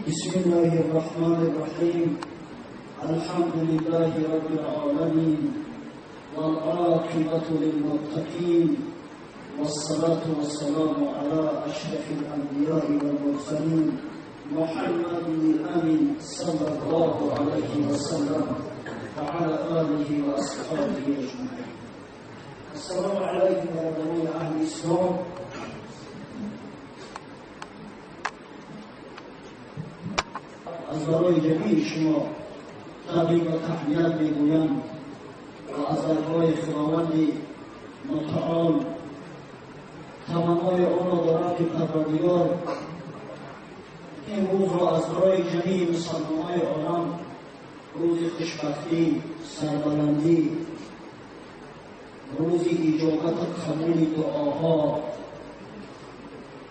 بسم الله الرحمن الرحيم. الحمد لله رب العالمين والعاقبة للمتقين والصلاة والسلام على أشرف الأنبياء والمرسلين محمد الأمين صلى الله عليه وسلم وعلى آله وأصحابه أجمعين. السلام عليكم يا بني أهل الإسلام. از برای جمعی شما تبریک و تحیت میگویم و از درگاه خداوند متعال تمنای آن را دارم که پروردگار این روز را از برای جمعی مسلمانان عالم روز خوشبختی، سربلندی، روز اجابت قبول دعاها،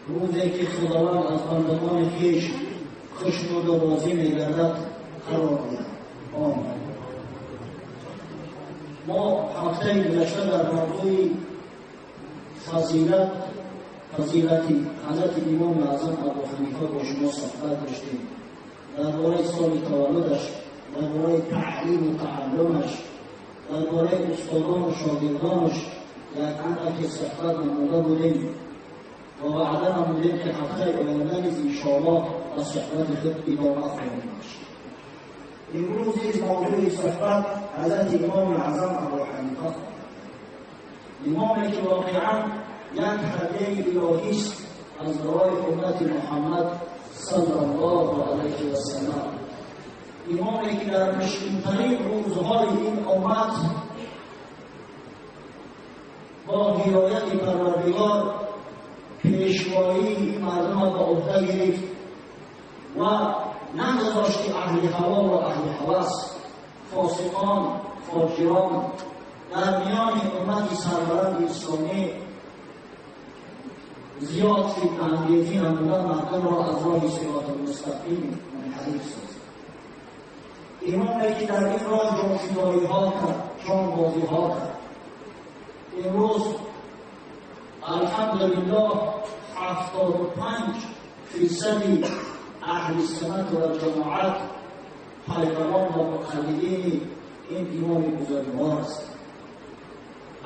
روزی که خداوند از بندگان خویش خوشنود و راضی می‌گردد قرار دهد. آمین. ما هفته گذشته در موضوع فضیلتی حضرت امام اعظم ابو حنیفه با شما صحبت داشتیم. درباره سال تولدش، درباره تعلیم و تعلمش، درباره استادان و شاگردانش یک اندکی صحبت نموده بودیم و وعده نمودیم که هفته آینده نیز انشاءالله و صحبت خود ادامه خواهیم داشت. امروز از موضوع صحبت حضرت امام اعظم ابو حنیفه، امامی که واقعا یک هدیه الهی است از برای امت محمد صلی الله علیه و سلم، امامی که در مشکل‌ترین روزهای این امت با هدایت پروردگار پیشوایی این مردم را به عهده گرفت و نگذاشت اهل هوا و اهل هوس، فاسقان، فاجران در میان امت سربلند اسلامی زیاد فتنه‌انگیزی نمودن، مردم را از راه صراط المستقیم منحرف سازد. امامی که در این راه جانفدایی‌ها کرد، جانبازی‌ها کرد. امروز الحمدلله 75% اهل سنت و جماعت پیروان و مقلدین این امام بزرگوار است.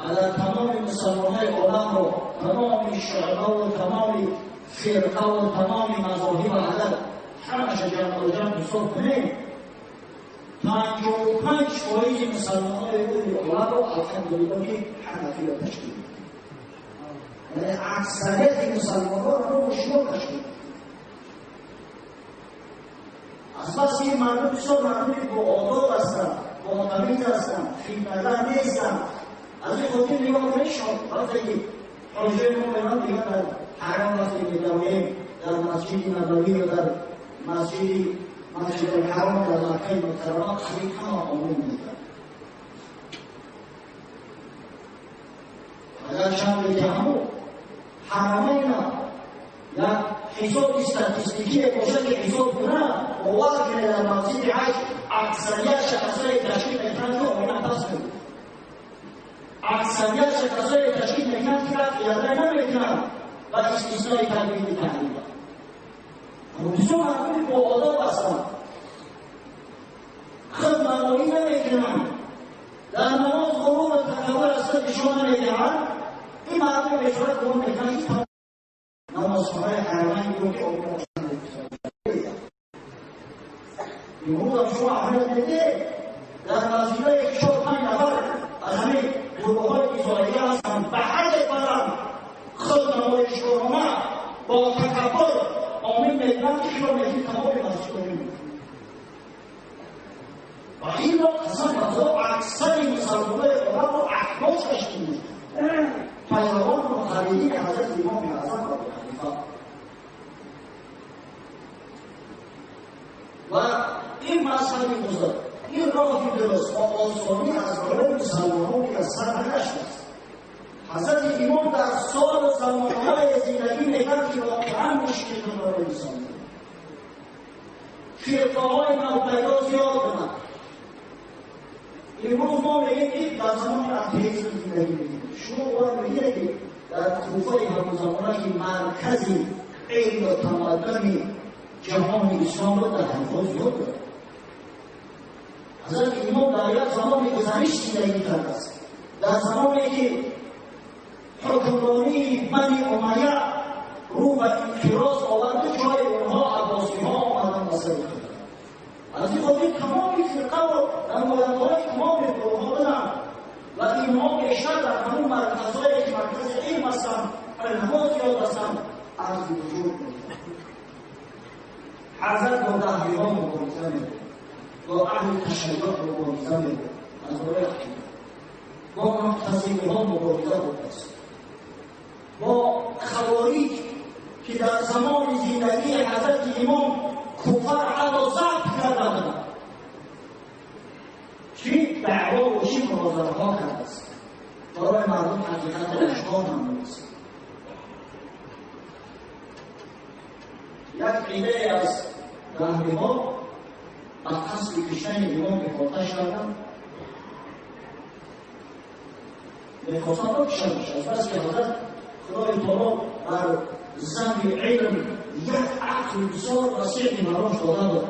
اگر تمام مسلمانان عالم را، تمام شعبه و تمام فرقه و تمام مذاهب اگر همش جمع حساب کنیم، 55% مسلمانان عالم را الحمدلله که حنفی را تشکیل می‌دهند. یعنی اکثریت مسلمانان را مشکل تشکیل می‌دهند. از بس این مردم بسیار مردمی با آداب هستند، با تمیز هستند، فتنه‌گر نیستند. از این خاطر نگاه کنیشان وقتی که حاجه مومنان دیگر در حرم وقتی می‌دویم، در مسجد نبوی و در مسجد الحرام در مکه مکرمه خیلی همه آمین می‌دهند. اگر شامل جهان حرمین یک حساب استاتیستیکی باشه که حساب کنه وقتی که در مسجد حج اکثریت شخصای تشکیل میکنند که آمین پس کنند، اکثریت شخصای تشکیل میکنند که قیاده نمیکنند و استثنای تقلید تحریم. اما بسیار مردمی با آداب هستند، خود نمایی نمیکنند، در نماز غرور و تکبر از خود نشان نمیدهند. این مردم به صورت غرور میکنند نمازخانه حرمین رو که آمین امروز هم شما احمد دیده در مسجدهای 4-5 نفر از همین گروه‌های اسرائیلی هستند به حد برند خود نمایش کنند با تکبر آمین میکنند که شما میگید تمام مسجد آمین میکنند و این را قسم بخدا اکثر مسلمانان عالم را احناف تشکیل میدهند، پیروان و مقلدین حضرت امام اعظم ابو حنیفه. و این مذهب بزرگ، این راه درست و آسانی از برای مسلمانان که از سر نگشته است. حضرت امام در سال و زمانهای زندگی میگن که واقعا مشکل برای انسان فرقه‌های نوپیدا زیاد بودند. امروز ما میگیم که در زمان اتئیسم زندگی می‌کنیم. شما باید می‌گید که در کوفه همون زمانه که مرکزی علم و تمدن جهان اسلام رو در حفاظ یاد دارد. حضرت امام در یک زمان گذشته زندگی کرده است، در زمانی که حکمرانی بنی امیه رو به انقراض آورده، جای اونها عباسی‌ها آمدن و سر کردند. از این خاطر تمام فرقه و نماینده‌های تمام گروه‌ها بدن و اینها بیشتر در همون مرکزهایی که مرکز علم هستند، نماز یاد هستند، از وجود می‌آیند. حضرت با دهری‌ها مبارزه می‌کند، با اهل تشیع مبارزه می‌کند، از برای عقیده با معتزله‌ها مبارزه می‌کند، با خوارج که در زمان زندگی حضرت امام کوفه را ضبط کردند، چی دعوا و چی مناظره‌ها کرده است، برای مردم حقیقت را اشکال نمودند. یک ایده از دهری‌ها از قصد کشتن امام احاطه کردند، می‌خواستند بکشندش، از بس که حضرت خدای تعالی بر زمین علم یک عقل بسیار وسیع براش داده بود.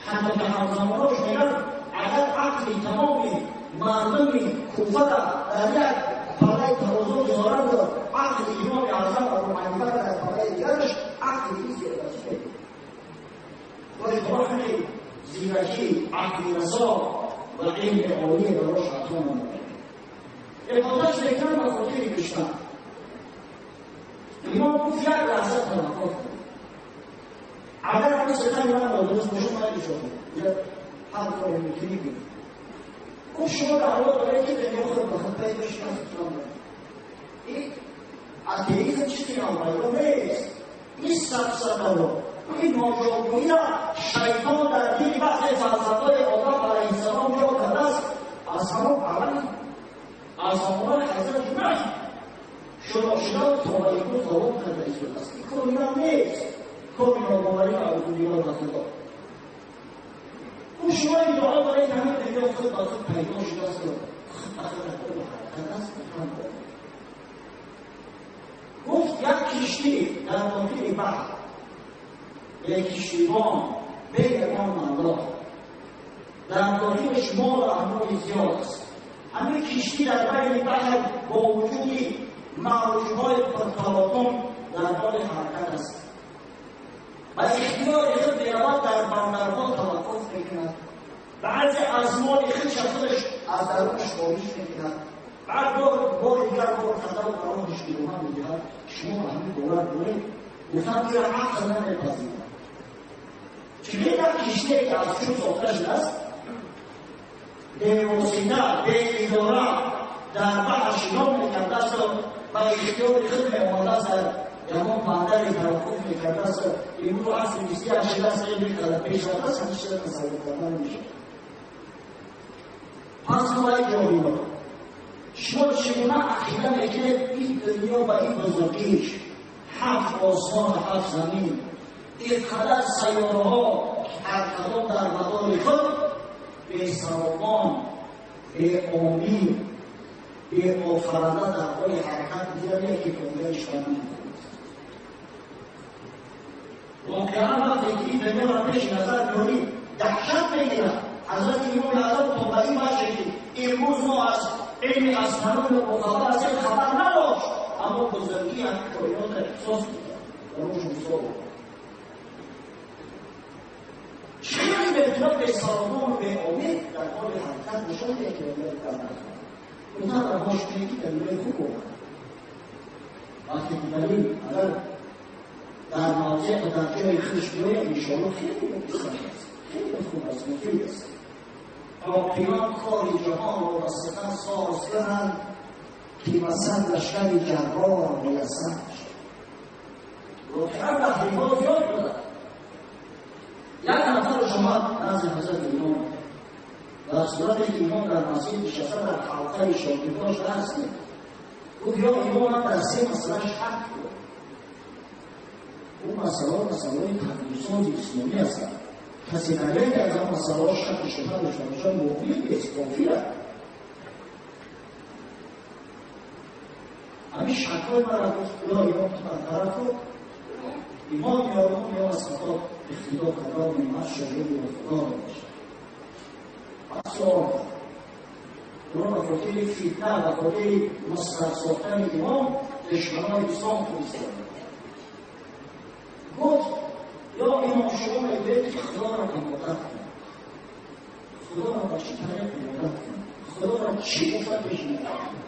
حتی که همزماناش میگن اگر عقل تمام مردم کوفه را در یک پله ترازو گذارند، عقل امام اعظم ابو حنیفه را در پله دیگرش، عقل این زیرکی خدای تعالی همین زیرکی عقل رسا و علم عالی براش عطا نموده. احاطه‌اش میکنند به خاطر کشتن. امام گفت یک لحظه توقف کنید، اگر همه ستن من را درست باشد من شده هر کاری میکنی بید. گفت شما دعوا دارید که دنیا خود به خود پیدا شد این اتئیسم چیزی نامپیدا نیست، این سفسطه رو این ناجاگویی را شیطان در دل بعضی فلسفه‌های آدم علیه السلام جا کرده است. از همون اول از زمان حضرت نوح شروع شدن تا به امروز دوام کرده است. این کاری را نیست، کاری ناباوری و عبودی‌ها به خدا. اون شما این دعا برای همه دنیا خود به خود پیدا شده است و آخرت رو حرکت است هم دارد. گفت یک کشتی در داخل بحر، یک کشتیبان بین آن مملک، در داخلش مال و اموال زیاد است. همین کشتی در بین بحر با وجود موجهای پرتلاطم در حال حرکت است. و اختیار خود برود در بندرها توقف میکند. بعضی از مال خودش خودش از درونش خارج میکند. بعد بار دیگر بار خطر و قرارش بیرون میدهد. شما به همین باور دارید؟ گفتم که عقل نمیپذیرد. چگونه در کشتی که از چون ساخته شده است، به واسطه به اداره در بحر شنا میکرده است و اختیار خود میآمده است، در یمان بندری توقف میکرده است. امروز عصر بیستی شده است، خیلی قدر پیش رفته است، همیشه تصور کردن میشه. پس ما یک جایی بود شما چگونه عقیده میکنید این دنیا و این بزرگیش، 7 آسمان و 7 زمین، اینقدر سیاره ها هر کدام در مدار خود به سرامان، به امید، به آفرنده در حال حرکت دیگر یکی کنگرش کنید. واقعا وقتی که این دنیا را پیش نظر بیارید دهشت میگیرد. حضرت امام اعظم تا به این باشه که امروز ما از علم اسمانون و مخابر از این خبر نداشت، اما بزرگی همین کائنات را احساس میکرد و روش مصاب بود. چگونه میتواند به سرامان و به امید در حال حرکت نشان دهد که دنیا کردن اونها را مشکلی که دنیای خوب بود. وقتی که داریم اگر در موضع و در جای خوش بیاید انشاءالله خیلی بسیار است، خیلی خوب است، مفید است. عاقلان کار جهان را وسطا ساز کنند که مثل لشکر جبار میسر شد. واقعا تحریم‌ها زیاد بودند. یک نفر شما نزد حضرت امام در صورتی که امام در مسجد نشسته در حلقه شاگرداش درس می‌دهد. گفت یا امام من در 3 مسئله شک بود. اون مسئله تقدیسات اسلامی هستند. کسی در یک از آن مسئله شک شده داشته باشد مؤمن نیست، کافر است. همین شک‌های مرا گفت یا امام تو برطرف کن، ایمان یارمون یا از خطا اختیار قرار میمد شاید و خدا رو باشد. پس سوال قرآن خاطر فتنه و خاطر مصرف ساختن ایمان دشمنان اسلام فرستاد. گفت یا امام شما میگوید که خدا را عبادت کن، خدا را با چی طریق عبادت کن، خدا را چی گفت بهش عبادت کن،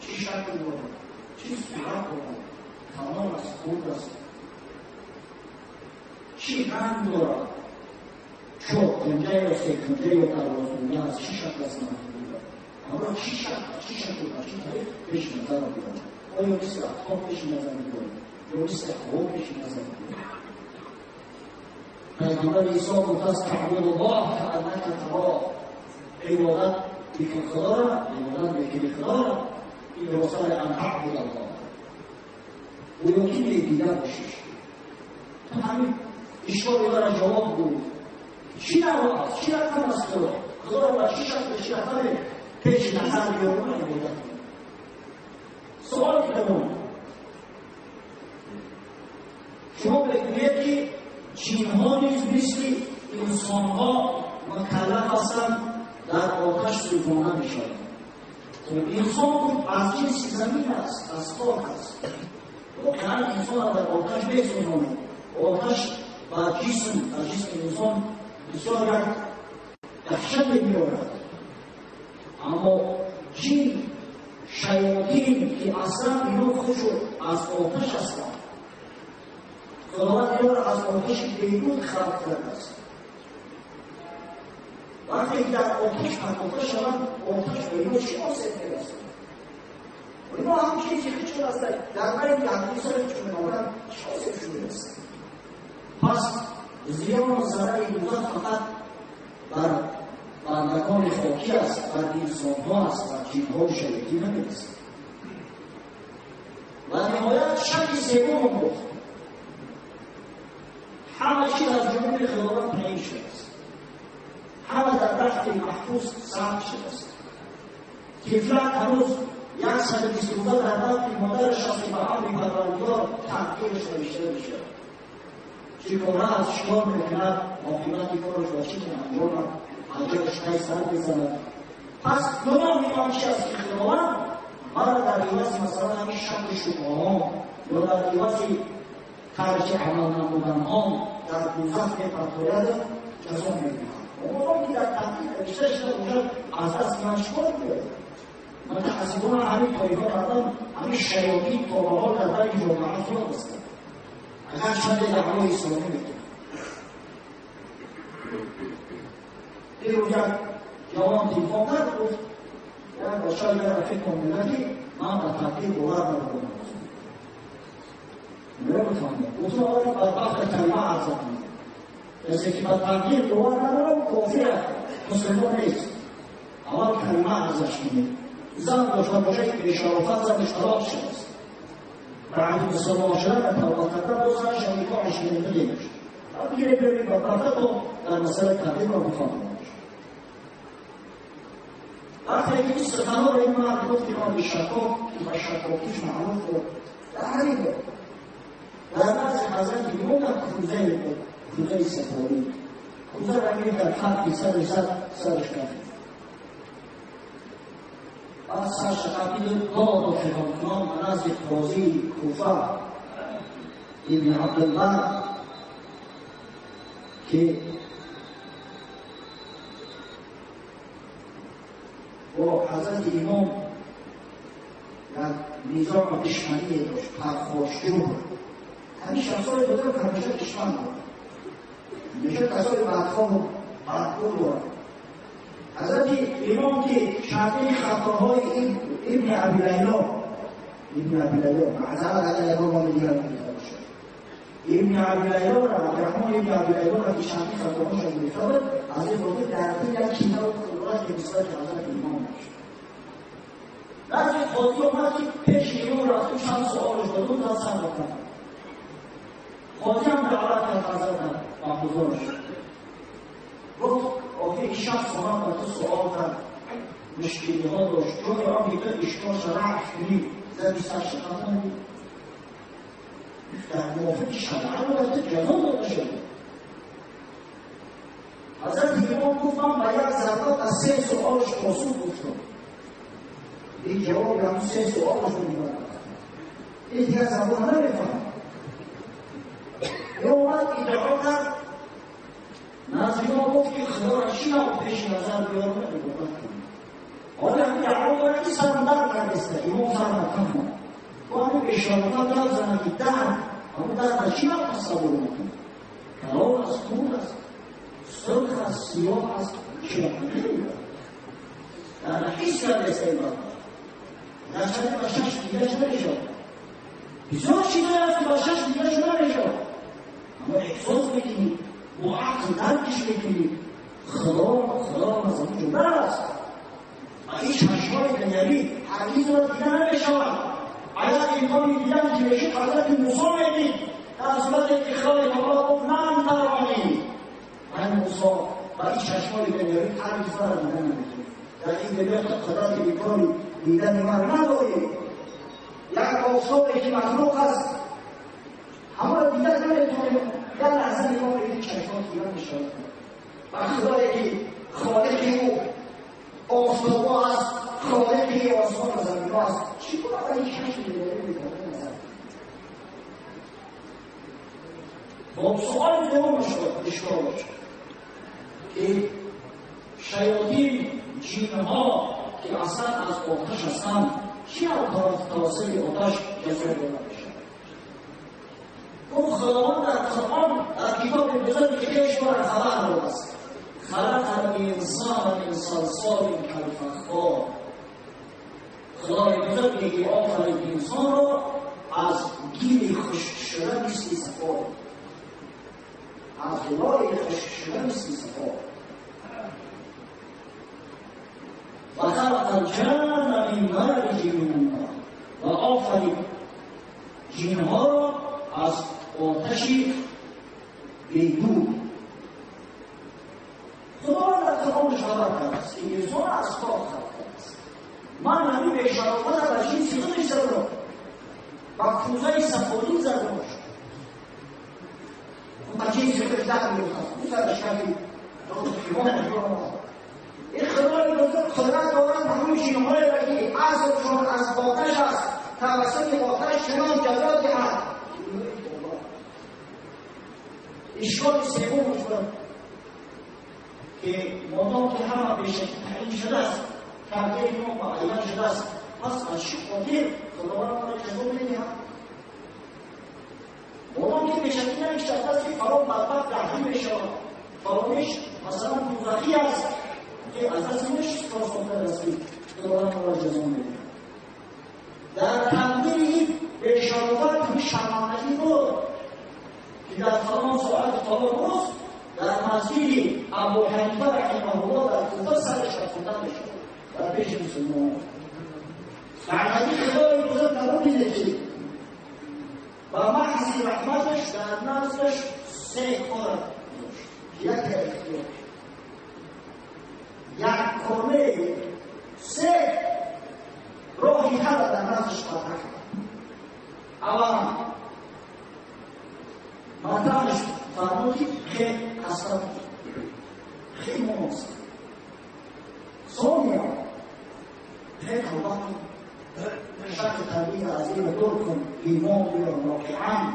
چی شکل دارد، چی صورت دارد، تمام است، خوب است، چی رنگ دارد، چو کنجه یا سکنجه یا پروازگونه است، چی شکل است محبوب دارد، اما چی شکل دارد، چی طریق بهش نظر دارد، آیا مثل اطلاق بهش نظر دارد یا مثل هوا بهش نظر دارد. پیغمبر عیسی گفت تعبد الله کانک تراه، عبادت بکن خدا را، عبادت بکن خدا را، این وسائل ان تعبد الله و یکی دیگر باشیش. تو همین اشکال را جواب بود. چی نواز، چی رقم از خدا، خدا را چی شکل، چی رقم پیش نظر بیارون عبادت کن. سوال کنم شما بگوید که جنها نیز مثل انسانها مکلف هستند در آتش سوزانده میشوند. انسان از جنس زمین است، از خاک است. واقعا انسان را در آتش میسوزاند. آتش بر جسم انسان بسیار یک دهشت میآورد. اما جن شیاطین که اصلا اینا خودشون از آتش هستند، خداوند اینا را از آتش بیرون خلق کرده است. وقتی در آتش پرداخته شوند، آتش به اینا شما سفر است. و اینا هم چیزی که چون هستند در من گردی سرشون می‌آورند شما سفرشون است. پس زیان و ضرر دوزخ فقط بر بندگان خاکی است، بر انسان‌ها است، بر جن‌ها و شیاطین نمی‌رسد. و نهایت شک سوم گفت همه چیز از جنوب خداوند تعیین شده است. همه در رفت محفوظ ثبت شده است. طفلک هنوز 122 در رفت مادرش است به امر پروردگار تحقیرش نوشته میشود. چگونه از شکار میکند، عاقبت کارش با چه انجام اجرش تای سر بزند. پس گناه میکنم چی است که خداوند مرا در عوض مثلا همین شک شبهه‌ها یا در عوض ترک عمل نمودن‌ها در دوزخ می‌پرتاید جزا می‌دهد. اما که در تحقیق نوشته شده اونجا از دست من چیکار بیاید؟ متأسفانه همین طایفه کردن همین شیاطین تا به حال در بین جامعه زیاد هستند. اگر شده دعوای اسلامی می‌کنند. این رو یک جوان تلفن کرد گفت یک باشد یک رفیق ملتی من به تحقیق باور ندارم. نمی‌فهمم. گفتم آقای بدبخت کلمه عرض کنم. کسی که به تحقیق باور ندارم کافر مسلمان نیست. اول کلمه عرضش کنید. زن داشته باشه که به شرافت زنش طلاق شده است. بعد مسلمان شدن توبه کردن دو زنش نکاحش نمیده میشه. بگیره برید بدبخت تو در مسئله تحقیق را بفهمید. وقتی این سخنان را این مرد گفت که ما به شکاک که به شکاکیش معروف بود تحریمه. در نزد حضرت امام در کوزه سفاری کوزه را می‌بینید در خط سرش کفید. بعد سرش کفید داد و فلان کنان به نزد قاضی کوفه ابن عبدالبر که با حضرت امام در نظام دشمنی داشت، پرخاشجو همین شخصای بزرگ همیشه دشمن بود. همیشه کسای بدخواه و بدخور دارد. حضرت امام که شرطه خطاهای ابن ابی لیلا معذرت اگر امام ما دیگر نمی‌داره باشه. ابن ابی لیلا را عبدالرحمن ابن ابی لیلا را که شرطه خطاهاش را گرفته از این واقع در یک کتاب قدرت که نسبت حضرت امام داشت. بعضی قاضی اومد که پیش امام رفت چند سوالش داد اون داد سر بکنم. قاضی هم دعوت کرد حضرت محفوظانش. گفت آخه این شخص اومد با تو سوال کرد مشکلی ها داشت جای آن دیگه اشکاش رفت کنی زدی سر شکفتن بود. در موافق شرع البته جزا داده شده. حضرت امام گفت من به یک ضربت از 3 سوالش پاسخ گفتم. این جواب هم 3 سوالش رو می‌دادم. این دیگه زبان نمی‌فهم. یه اومد ادعا کرد نازیما گفت که خدا را چی نبود پیش نظر بیار نمی‌گفت. حالا همین دعوا داره که سرمدر کردسته امام سرمدر کنه. تو همین بشارتا دار زنه که در همون در چی نبود تصور میکنه. کلام از خون است. سرخ است، سیاه است، شرقی در حیث کردسته این بابا. در چند باشش دیگه شده نشد. بسیار چیزایی هست که باشش دیگه شده نشد. اما احساس بکنید با عقل درکش بکنید خدا از این جمعه است و این چشمای دنیوی حدیث را دیده نمیشود. اگر امکانی دیدن که بشید حضرت موسی بگید در صورت که خدای تعالی گفت من ترانی من موسی و این چشمای دنیوی هرگز را دیده نمیشود. در این دنیا قدرت امکانی دیدن من ندارید. یک آفتابی که مخلوق است همه را دیدن نمیتونید. در لحظه نگاه بگید چشمان دیگر میشود و خدایی که خالقی او آفتابا است، خالقی آسمان و زمین است، چی باید این چشم دیگری میکنه نظر؟ با سؤال دوم اشکال باشد که شیاطین جینها که اصلا از آتش هستند چی تاثیر آتش جذب نمیشود؟ اون خداوند در قرآن در کتاب بزرگ که خیش بار خبر داده است خلق الانسان من صلصال کالفخار. خدای بزرگ میگه آفرید انسان را از گیل خشک شده مثل صفا، از لای خشک شده مثل صفا. و خلق الجن من مارج من النار و آفرید جنها را از آتشی بیدود. خداوند در قرآنش خبر کرده است که انسان از خاک خلق کرده است. من همین به اشاره کنم و جنسی خودش زدم و کوزه سفالی زدم شد و جنسی خودش در میوتم کوزه شکلی این خدای بزرگ قدرت دارند همون جنهای را که اصلشون از آتش است توسط آتش چنان جزا دهد. اشکال سوم وجود که مادام که همه به شکل تعیین شده است تغییر ما معین شده است پس از شکل خداوند را جزا می‌دهد. مادام که به شکل نمی‌شده است که فلان بدبخت تحریم می‌شود فلانش مثلا دوزخی است که از دست نمی‌شود است که خداوند را جزا می‌دهد. در تقدیر این به اشارات همین شرمندگی بود که در فلان ساعت فلان روز در مسجد ابو حنیفه رحمه الله در کوفه سرش افکنده میشد در پیش مسلمانان. معنی خدای بزرگ نبود میده و محض رحمتش در نزدش 3 کار داشت. یک اختیار یک کمه 3 راهی حل در نزدش قطع کرد. اولا مطرحش فرمودی خیلی قصد خیلی مناسب. ثانیا خیلی توبه شرط طبیعی از این دور کن ایمان بیارم واقعا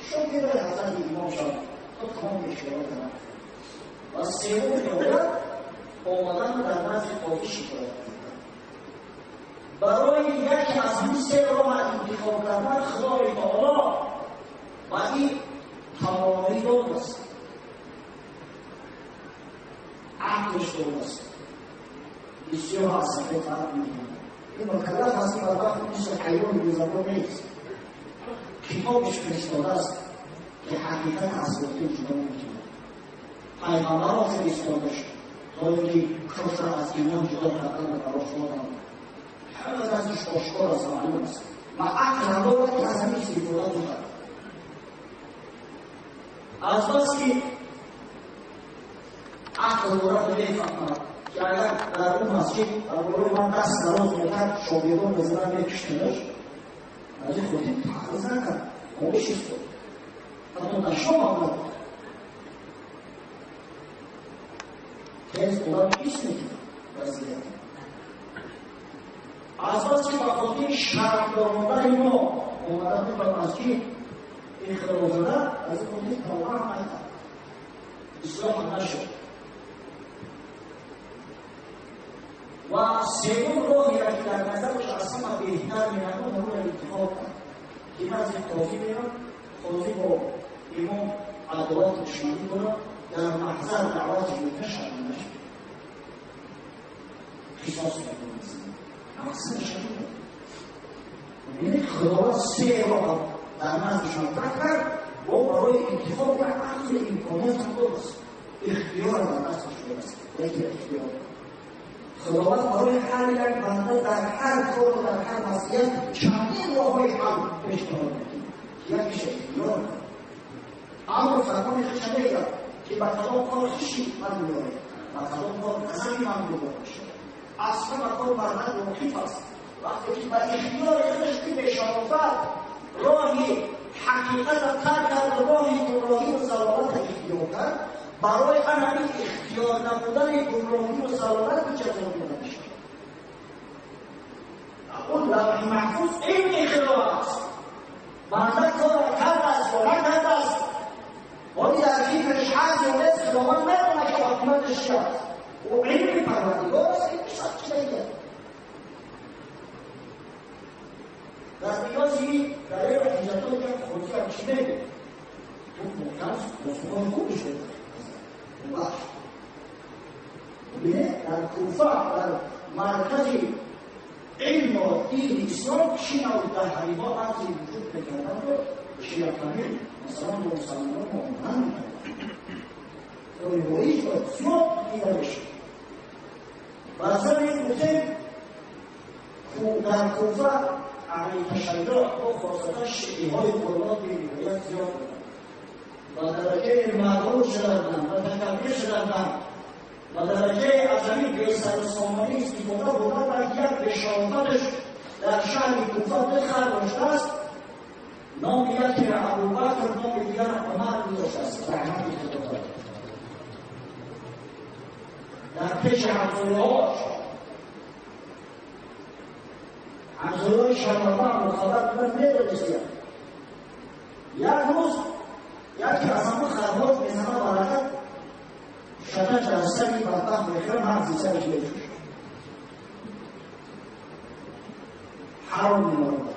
شکر حضرت ایمان شد تو تمام اشکالات نفت و سوم دولت آمدن در نزد قاضی شکایت برای یکی از این 3 راه انتخاب کردن خدای تعالی و این توانایی دار است عقلش دار است بسیار از سفه فرق میکنه. این مکلف هستی بدبخت مثل حیوان بیزبان نیست. کتابش فرستاده است که حقیقت از گفته جدا میکنه. پیغمبران فرستاده شد تا اینکه کفر از ایمان جدا کردن و براش دادن همه ازش آشکار است و معلوم است و عقل هم دارد که از همین استفاده کرد. از بس که عقل دارد میفهمد که اگر در اون مسجد برای من دست دراز میکرد شاگردان بزنن میکشتنش از این خودی تحریز نکرد обществу, потом на чем оно? Тез была истинной разделена. Асоси ба хотири шармдорондаи мо омадан ба масҷид инхирозада аз ин хотир тавба накард, ислоҳ нашуд. ва сеюм роҳие ки дар назараш аз ҳама беҳтар меҳамон ҳамон интихоб кард ки назди қозӣ мерад, қозӣ бо имом адолат душманӣ кунад, дар маҳзар даъвати мекашад нашуд. қисос мекунад. مقصد شدیده ببینید خداوند سه راه در نزدشان قطع کرد و برای انتخاب یک عقل امکانیت هم درست اختیار در دستش درست یکی اختیار خداوند برای هر یک بنده در هر کار و در هر وضعیت چندین راههای حل پیشنهاد می‌کند یکیش اختیار امر فرمان خود میگه که به کدام کار خوشی من می‌آید و کدام کار غضبی من می‌باشد اصلا کار مرد موقف است وقتی که با اختیار خودش که بشارفت راهی حقیقت را ترک کرد و راهی گمراهی و ضلالت اختیار کرد برای همین اختیار نبودن گمراهی و ضلالت به جزا می‌آید اون لوح محفوظ این اختیار است بنده کار کرده است و نکرده است ولی در کیفش هست یا نیست خداوند نداند که حکومتش چی است و علم پروردگار است این شخص چی دیگه در نیازی در این حجتان که خودی هم چی نگه تو ممکن رسومان خوبش بده ببخش ببینه در کوفه در مرکز علم و دین اسلام چین و دهریما عرضی وجود بکردن رو شیعه کامل مثلا به مسلمان مؤمنان میکردن رویش باید زیاد دیده بشه مثلا این بوده در کوفه عملی تشیع و خاصتا شیعه های قرآن به روایت زیاد بودن و درجه معروف شدن و تکبیر شدن و درجه عظمی به سرسامانی استفاده بودن و یک بشارتش در شهر کوفه بخر داشته است نام یکی را ابوبکر نام دیگر عمر می‌داشته است رحمت خدا در پیش همسایه‌هاش همسایه‌های شرم‌آور مخالفت بودن می‌دانستند یک روز یکی از همون خرهاش می‌زنه برکت شدن در سری بدبخت می‌خوره مغزی سرش می‌جوشه حرام می‌ماند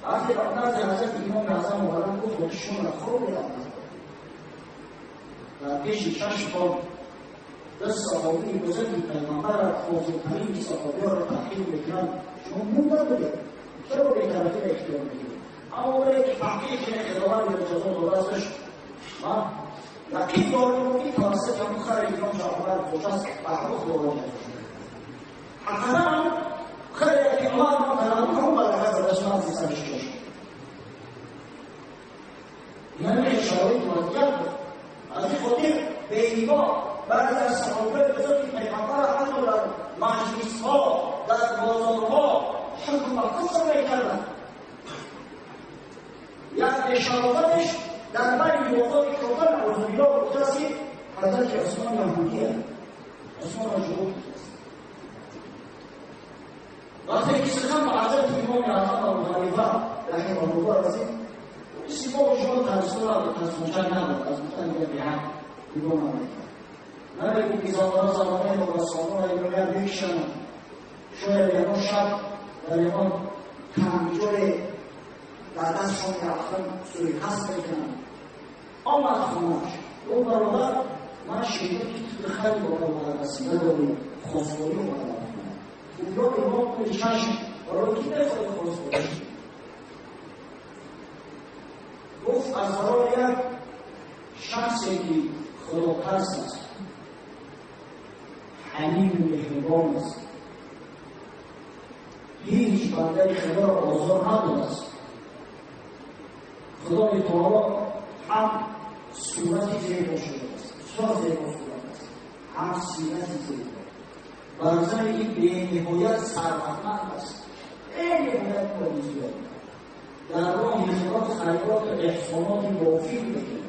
وقتی نزد حضرت امام اعظم اومدن گفت خودشون را خوب بیدن در پیش چشم دست صحابی بزرگی پیغمبر را فاضل‌ترین صحابی‌ها را تحقیر می‌کنند شما موندن بودید چرا بی‌طرفی را اختیار می‌گیرید اما برای که تحقیق کنه خداوند به جزا داده ازش یقین داریم که توسط همون خیر امام شاهنامه خوش است بهرخ دارد حقیقتا خیر که امام تنام همون برکت ازش نزدیک سرش کشید یعنی اشاره مادیت بود از این خاطر بی‌نگاه بعد از صحابه بزرگی پیغمبر حتی در مجلس‌ها در بازارها حکم و کفر می‌کردند یک اشاراتش در بین وقات کردن عزوبیلا گفته است که حضرت عثمان یهودیه عثمان را جهود وقتی که سخن با حضرت امام اعظم ابو حنیفه رحمه الله رسید کسی با شما ترسونچن ندارد از گفتن میگه بیحق امام نمیکرد نبگو بیزادان زمانه و رسالان ایرانیان بکشنن شاید یکان شب در یکان کمجور در دستشان رفتن سوی قصد میکنن آمد خونهش او برادر من شیده که تو خیلی با برادر رسیده داریم خواستگاری رو برادر کنم اونجا امام کنی چشم برای که بخواهی خواستگاری گفت از برای یک شخصی که خدا پرست است حنین و مهربان است هیچ بنده خدا را آزار نداده است خدای تعالی هم صورتی زیبا شده است بسیار زیبا صورت است هم سیرتی زیبا برزن این به نهایت ثروتمند است خیلی باید پالیزی دارد در راه خدمات خیرات و احسانات موافق بکنید.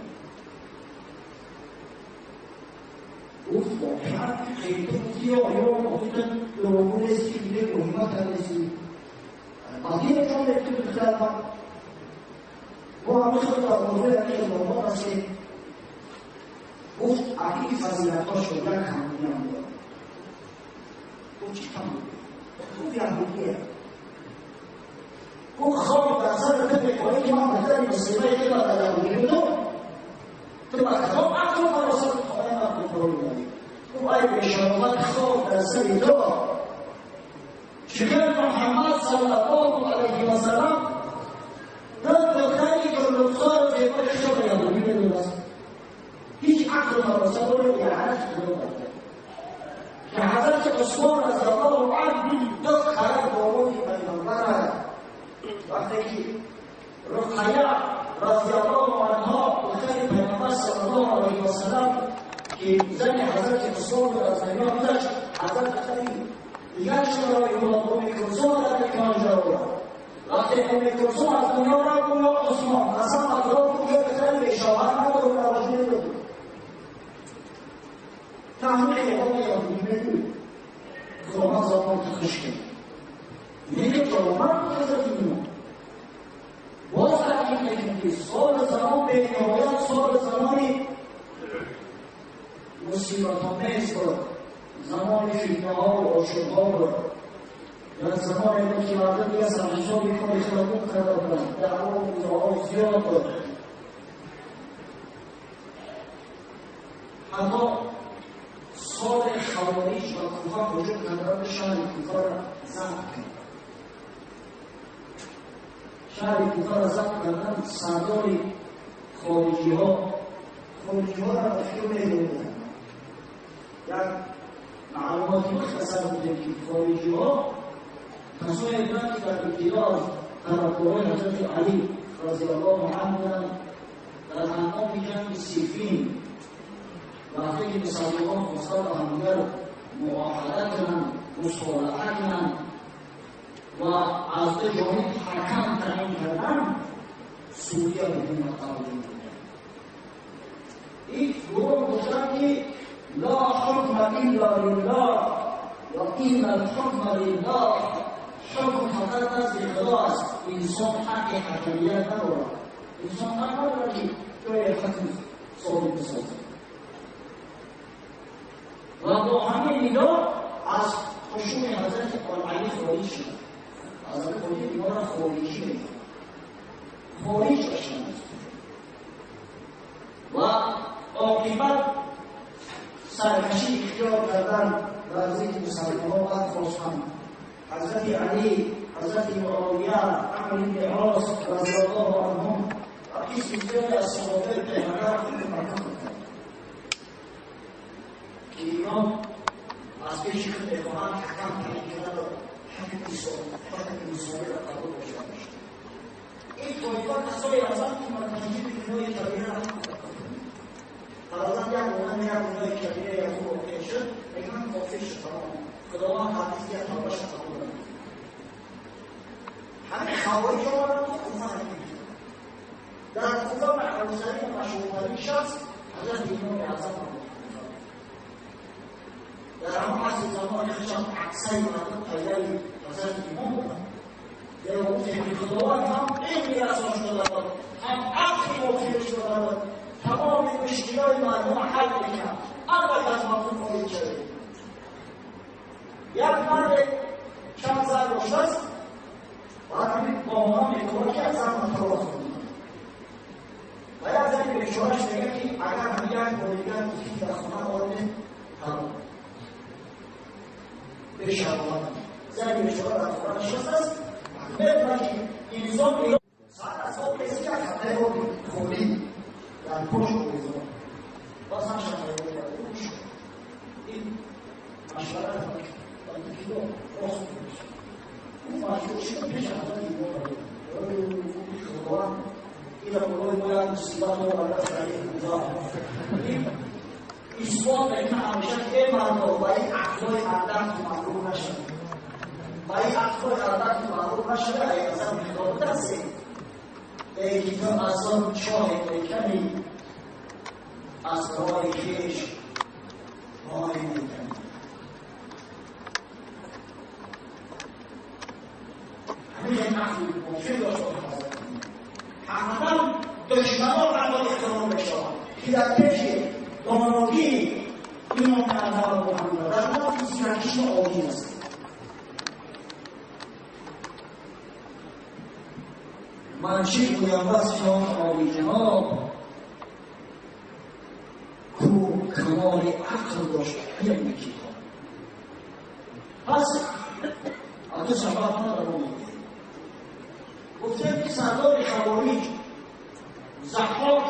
گفت واقعا خیلی گفتی یا گفتن به امور اسکی دیگه مهمت هنسی قدیر چون بکنید خدمت ما همه خود در موضوع یکی مهمت هستیم. گفت عقیق فضیلت ها شد یک همونی هم دارد. گفت چی کم بود؟ گفت یهودیه. گفت خواب در سر طبق کنی که من بهتری مسیبه که در یهودی بودم تو بخدام عقل فراست خواهی من کنترل بودی. گفت ای بشارت خواب در سر تو شکر محمد صلی الله علیه و سلم در دختری که رخصار و زیبای شد یهودی بدونست هیچ عقل فراست رو یعنیت کنو برده که حضرت عثمان رضی الله عنه دست خرد باروی پیغمبر وقتی که رقیه رضی الله عنها دختر پیغمبر صلی الله علیه و سلم که زن حضرت عثمان را از دنیا گذشت حضرت خیلی دیگر شد را ام کلثوم را به کنجا آورد. وقتی ام کلثوم از دنیا را گفت عثمان اصلا مطلب بود که بهتر به شوهر نبود و نواجه بود تحمیل اقام یهودی بدون خداوند زمان تخش کرد میگه خداوند حضرت ایمان باز تحقیق نکنید که سال زمان به نهایت سال زمانی مصیبت آمیز بود، زمان فتنه ها و آشوب‌ها بود. در زمانی بود که مردم دیگه سرحساب میکنه خیابون کرده بودند، دعوا و نزاعات زیاد بود. حتی سال خوارج و کوفه وجود ندارد شهر کوفه را ضبط کرد. شهر کوفه را ضبط کردن سردار خارجی ها را تفکر می‌دونند. در معلوماتی مختصر بودیم که خارجی ها تصمیم گرفتند که در ابتدا طرفداران حضرت علی رضی الله عنه بودند. در هنگام جنگ صفین وقتی که مسلمانان خواستند با همدیگر معاهده کنند، مصالحه کنند و از دو جانب حکم تعیین کردند، سوریه بدون مقابل بودند. این گروه گفتند که لا حکم الا لله و این الحکم لله، حکم فقط از خدا است. انسان حق حکمیت ندارد. انسان حق ندارد که توی حکم ثابت بسازد. و با همین نگاه از خشوع حضرت علی خارج شد. حضرت علی دیگه را خارجی می‌کرد. خارج بشن و عاقبت سرکشی اختیار کردن در ضد مسلمانان برخاستند. حضرت علی، حضرت معاویه، عمرو بن عاص رضی الله عنهم و کسی زیادی از صحابه پیغمبر خود مکه بودند که اینا از پیش خود اخوان حکم تعیین کردند و حکم انسانی را قبول داشتند. این طایفه کسایی هستند که مرتکب گناه کبیره را فرضاً یک مومن یک گناه کبیره یا خوب واقع شد میگن کافر شد. خداوند حدیثیت ها باشه قبول نمی‌کنه. همین خوارج ها را تو کوفه نمی‌کنه. در کوفه معروفترین و مشهورترین شخص حضرت امام اعظم بود. در همون عصر زمان خشم اکثر مردم پیروی حضرت امام بودند. در وقتی که خداوند هم علمی رسان شده بود، هم عقلی موفق شده بود، تمام مشکلات مردم حل می‌کرد. اول از مردم خارج شده. یک مرد چند سال داشته است و همین با ما می‌کنه که از هم مطالعه کنید. و یک زنی به شورش میگه که اگر هم یک بایگر که در خونه آرده تمام بشه آمد. زنی به شورش در خونه نشسته است بدونه که انسان میگه ساعت از خواب کسی که خطه رو خوردی در پشت بزن باز هم شماره رو در پشت این مشورت باید که دو راست بشه اون مشورت شده پیش حضرت ایمان خداوند این امروی باید مصیبت رو برد علیه بزار این اثبات این همیشه که مردم و این اقضای مردم که مغروب نشد و این اقضای مردم که مغروب نشده اگر ازم خداوند دسته ای که تو از آن چاه بکنی از راه خویش راه میکنی. همین نحوی ممکن داشت همه دشمنان را باید احترام بشوند که در پیش دانایی ایمان نظر رو هم دارد در نفت سیرکش آبی است. من چی گویم بس شان آبی جناب کو کمال عقل داشت علم کتاب. پس از سبب ندارم میگه گفتم که سردار خوارج ضحاک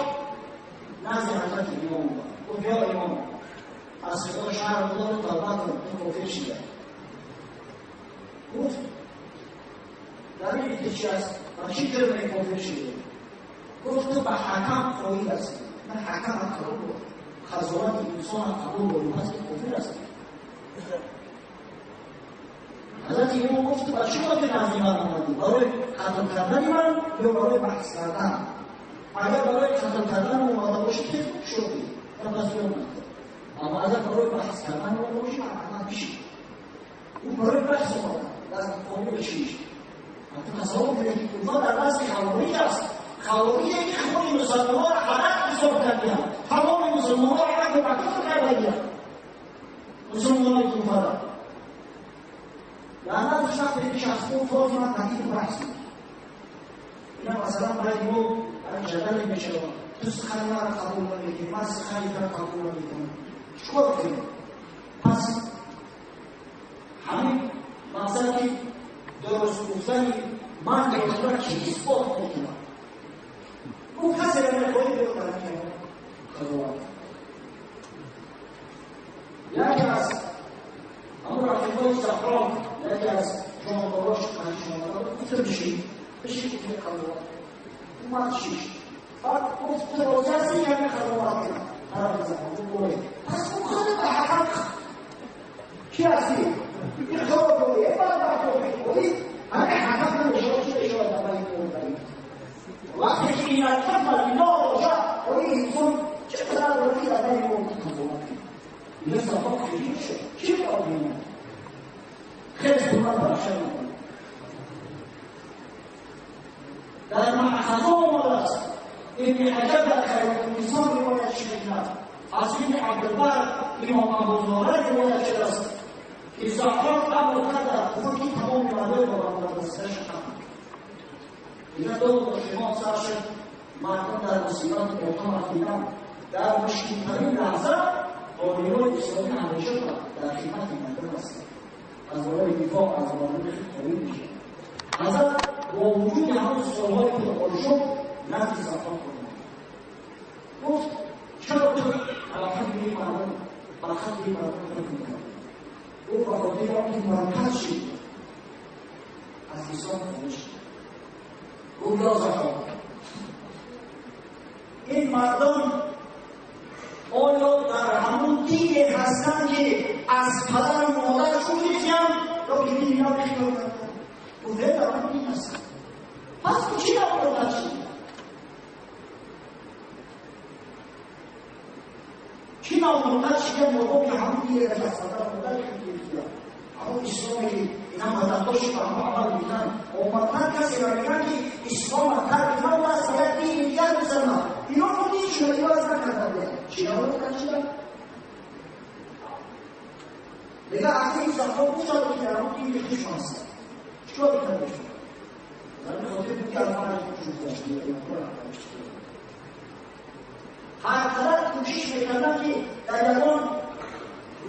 نزد حضرت امام گفت یا امام از صدا شهر خدا رو توبه کن تو کافر شده. گفت دلیل که چی است و چی کرده این کافر شده؟ گفت تو به حکم خواهی هستی. من حکم هم قبول بود خزانت انسان هم قبول بود پس که کافر هستی. حضرت امام گفت تو چی باید نزد من آمدی؟ برای قتل کردن من یا برای بحث کردن؟ اگر برای قتل کردن اومده باشی که شدی یا پس یا نکرد. اما اگر برای بحث کردن اومده باشی حکم پیشی او برای بحث اومده دست قومی بشیش. تو تصور کنید که کوفه در دست خوارج است. خوارج که خود مسلمان را حرق حساب کردن تمام مسلمان را حرق و بکت کردن مسلمان کوفه را لعنت شخص به شخص کو فوز من تحقیق بحث کنید. اینا مثلا باید ما برای جدل میشود تو سخن ما را قبول نمیکنی من سخنی را قبول نمیکنم چیکار کنیم؟ پس همین مثلا که درست گفتن من دکتر چی اثبات میکنم اون کسی را نخواهی بکنم خداوند یکی از اما رفیقای زهرا یکی از جانباراش پنجشانبارا گفته بشی که خداوند اومد شیش بعد گفت تو روزه هستی یعنی خداوند کنم طرف زهرا گوه پس اون خود به حقم چی هستی؟ این خدا گوه بعد به گوه همه حقم نمیشه چه اشاره در باید گوه وقتی که این الفضل الله روشد و این انسان چقدر روی در باید گوه خداوند این صفا خیلی شد چی باید بینید؟ خیلی بلند برشد در محفظه آمده است ابن حجر در خیر الانسان روایت شده از ابن عبدالبر امام ابوزهره روایت شده است که زهرا قبل کرد خود که تمام مردم را در دستش خواهد دیگر دو شما سرشد مردم در مصیبت اتام رفتیدن در مشکلترین لحظه آلیای اسلامی همیشه در خدمت مردم است از برای دفاع از مردم خیلی میشه. حضرت با وجود همون سالهای که دخل شد نزد زهرا کنید گفت چرا تو علاقت به این مردم برخط به این مردم خیلی میکنم گفت بخاطر آنکه مرکز شد از اسلام خودش گفت یا زهرا این مردم آیا در همون دینی هستند که از پدر و مادرشون می‌خوان یا که دین نمی‌خوان؟ گفت در همون دین هستند. پس تو چی نباید شد؟ چی نباید شد موقع که همون دینی از پدر و مادرشون می‌خوان؟ همون اسلامی که اینا مدداشی با هم عمل می‌کنن اومدن کسی را میگن که اسلام را ترک نباید است باید دین دیگر بزنن اینا رو دیشون اینا از نکردن چی نباید کنشیدن؟ دیگه از این زخم بودن که در اون دین خیشون هستن چطور بکنن بشون؟ در این خاطر بود که الان شد داشتی هر قدر کوشش میکردن که در یکان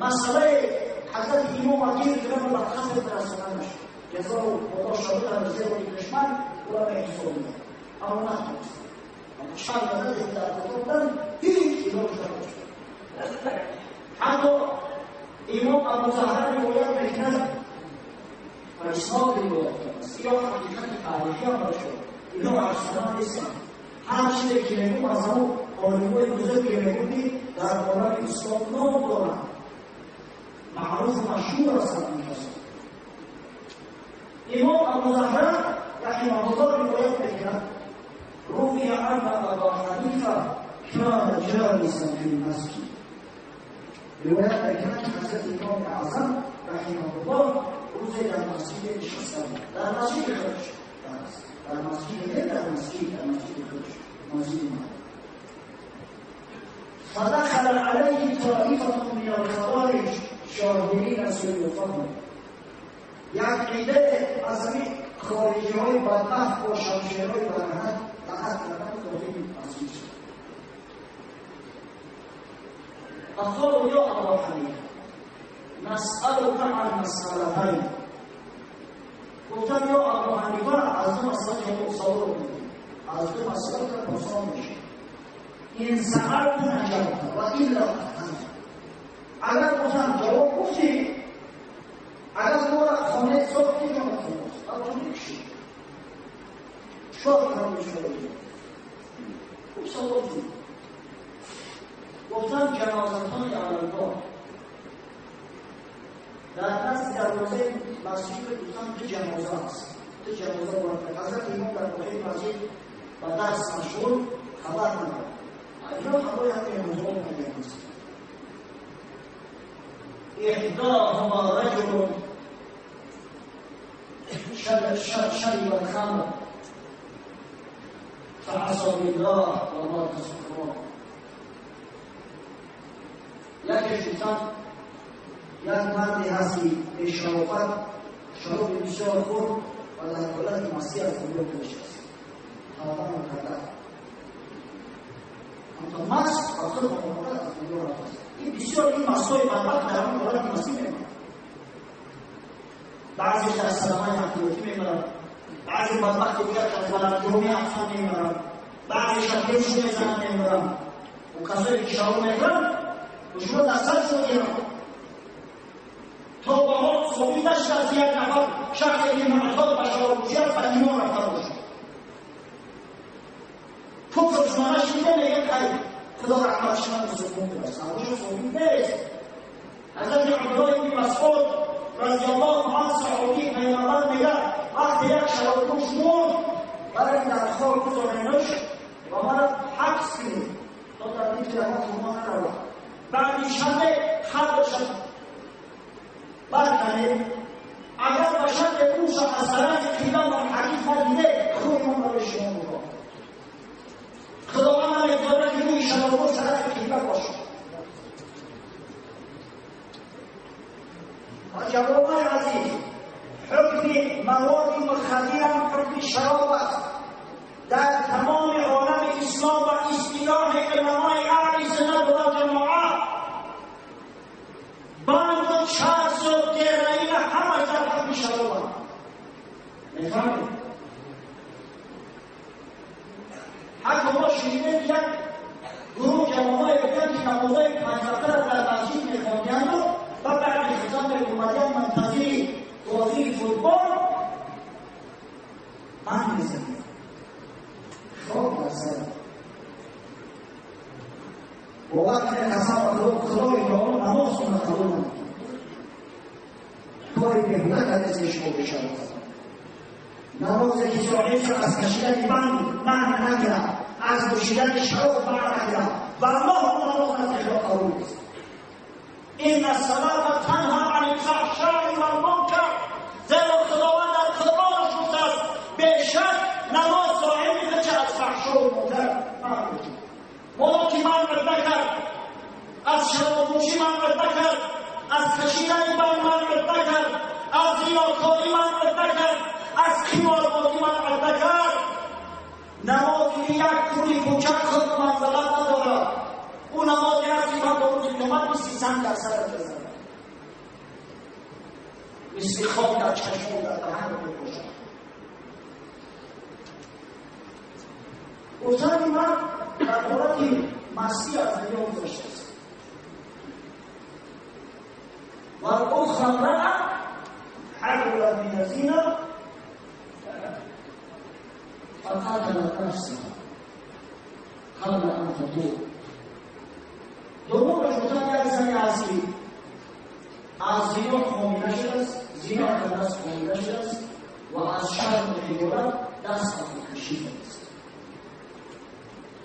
مسئله حضرت امام مدیر کنم و برخص برسانه نشد جزا و خدا شاید در زیر و دشمن و به حساب میدن اما نتونست اما شاید مدد در خودم هیچ ایران شد حتی امام ابوزهره روایت میکند و اسناد روایت است یا حقیقت تاریخی هم شد اینا ارسلان نیستن هر چیزی که میگم از همون علمای بزرگ که میگویی در عالم اسلام نام دارن معروف و مشهور هستند این کسان. امام ابوزهره رحمه الله روایت میکند روی أن أبا حنيفة كان جالسا في المسجد. رواية كانت حضرت امام اعظم رحمه الله روزی در مسجد نشسته بود، در مسجد خودش، در مسجد نه، در مسجد خودش، مسجد ما. فدخل عليه طائفة من الخوارج شاهدين سيوفهم. یک عده از این خارجی‌های بدبخت با شمشیرهای برهنه دعوت کردند داخل مسجد شد. فقالوا يا أبا حنيفة نسألك عن مسألتين. گفتم یا ابا حنیفه از دو مسئله که مصور بودیم، از دو مسئله که پرسان میشه. این سألت نجابت و ایلا فتنت. اگر گفتم جواب گفتی، اگر دورا خانه ساختی جواب خواست اما نکشی شاید هم بشوری خوب سوال دید. گفتم جنازتان علالبار در دست دروازه مسجد گفتم تو جنازه هست، تو جنازه برده حضرت امام در باقی مسجد و درس مشغول خبر ندارد. اینا خبری همه امام نگه هست. احداهما رجل شرب الخمر فعصى بالله ومات سكران. یکی شیطان یک مردی هستی به شرافت شراب بسیار خورد و در حالت مسیح خودرو نشست خواهدان کرده اما مست و خود با مورد از خودرو رفت. این بسیار این مستای بدبخت در همون حالت مسیح میماند. بعضیش در سلامای حقیقی میماند، بعضی بدبخت دیگر که از بلندرومی اطفال میماند، بعضیش که بیشو میزنند میماند و کسایی که شراب میکنند و شما دستت شد گیرند تا با ما صحبی داشت از یک نفر شخص این معتاد و شرابوشی از ایمان رفتن باشد. کفر شما نشیده میگه خیلی خدا رحمت شما به سکون برست نباشه صحبی نیست. حضرت عبدالله بن مسعود رضی الله عنه صحابی پیغمبر میگه وقتی یک شرابوش مرد برای در خار گذارنش و مرد حبس کنید تا در این جلمات فرمان نرود بعدی شده خط بشد برکنید. اگر بشد روش از طرف قیلان و حدیث ندیده خوی من برای شما میگم خداوند من اجازه که روی شرابوش طرف قیلان باشد. و جوابای عزیز حکم مواد مخدر هم حکم شراب است. در تمام عالم اسلام و اصطلاح علمای اهل سنت و جماعت بند و چرس و گره‌ای همه در حکم شراب است. میفهمید؟ حتی ما شنیدیم یک گروه جوانای بودن که نمازهای پنج وقته را در مسجد میخواندند و بعد خطاب اومدن منتظر بازی فوتبال من میزنم خواب در سرم و وقتی قسم خدای رو نماز کنه قبول نمیکنه کاری بهونه کرده شما بشارت نمازی که صاحب شد از کشیدن من نگیرم از کشیدن شراب من نگیرم و الله نماز نزدیک قبول نیست. این الصلاة تنها عن الفحشاء والمنکر زیرا خداوند در قرآنش گفته است بیشک نماز صاحب میده چه از فحشا و منکر محروم شد. ملاکی منع نکرد، از شرابنوشی منع نکرد، از کشیدن بن منع نکرد، از ریاکاری منع نکرد، از قماربازی منع نکرد. نمازی یک کوری کوچک خود منزلت ندارد. اون نمازی هستی من با روز قیامت مثل سنگ در سرت بزنم، مثل خواب در چشم در دهن رو بکشم. گفتن من در حالت مستی از دنیا گذشته است و اخرى امرأة حلوة من الزنا فقاتلت نفسها قبل ان تطوب. دوم رجوتان یک زن اصلی از زنا خامینه شده است، زنا در دست خامینه شده است و از شرم حیوانات دست خود کشیده است.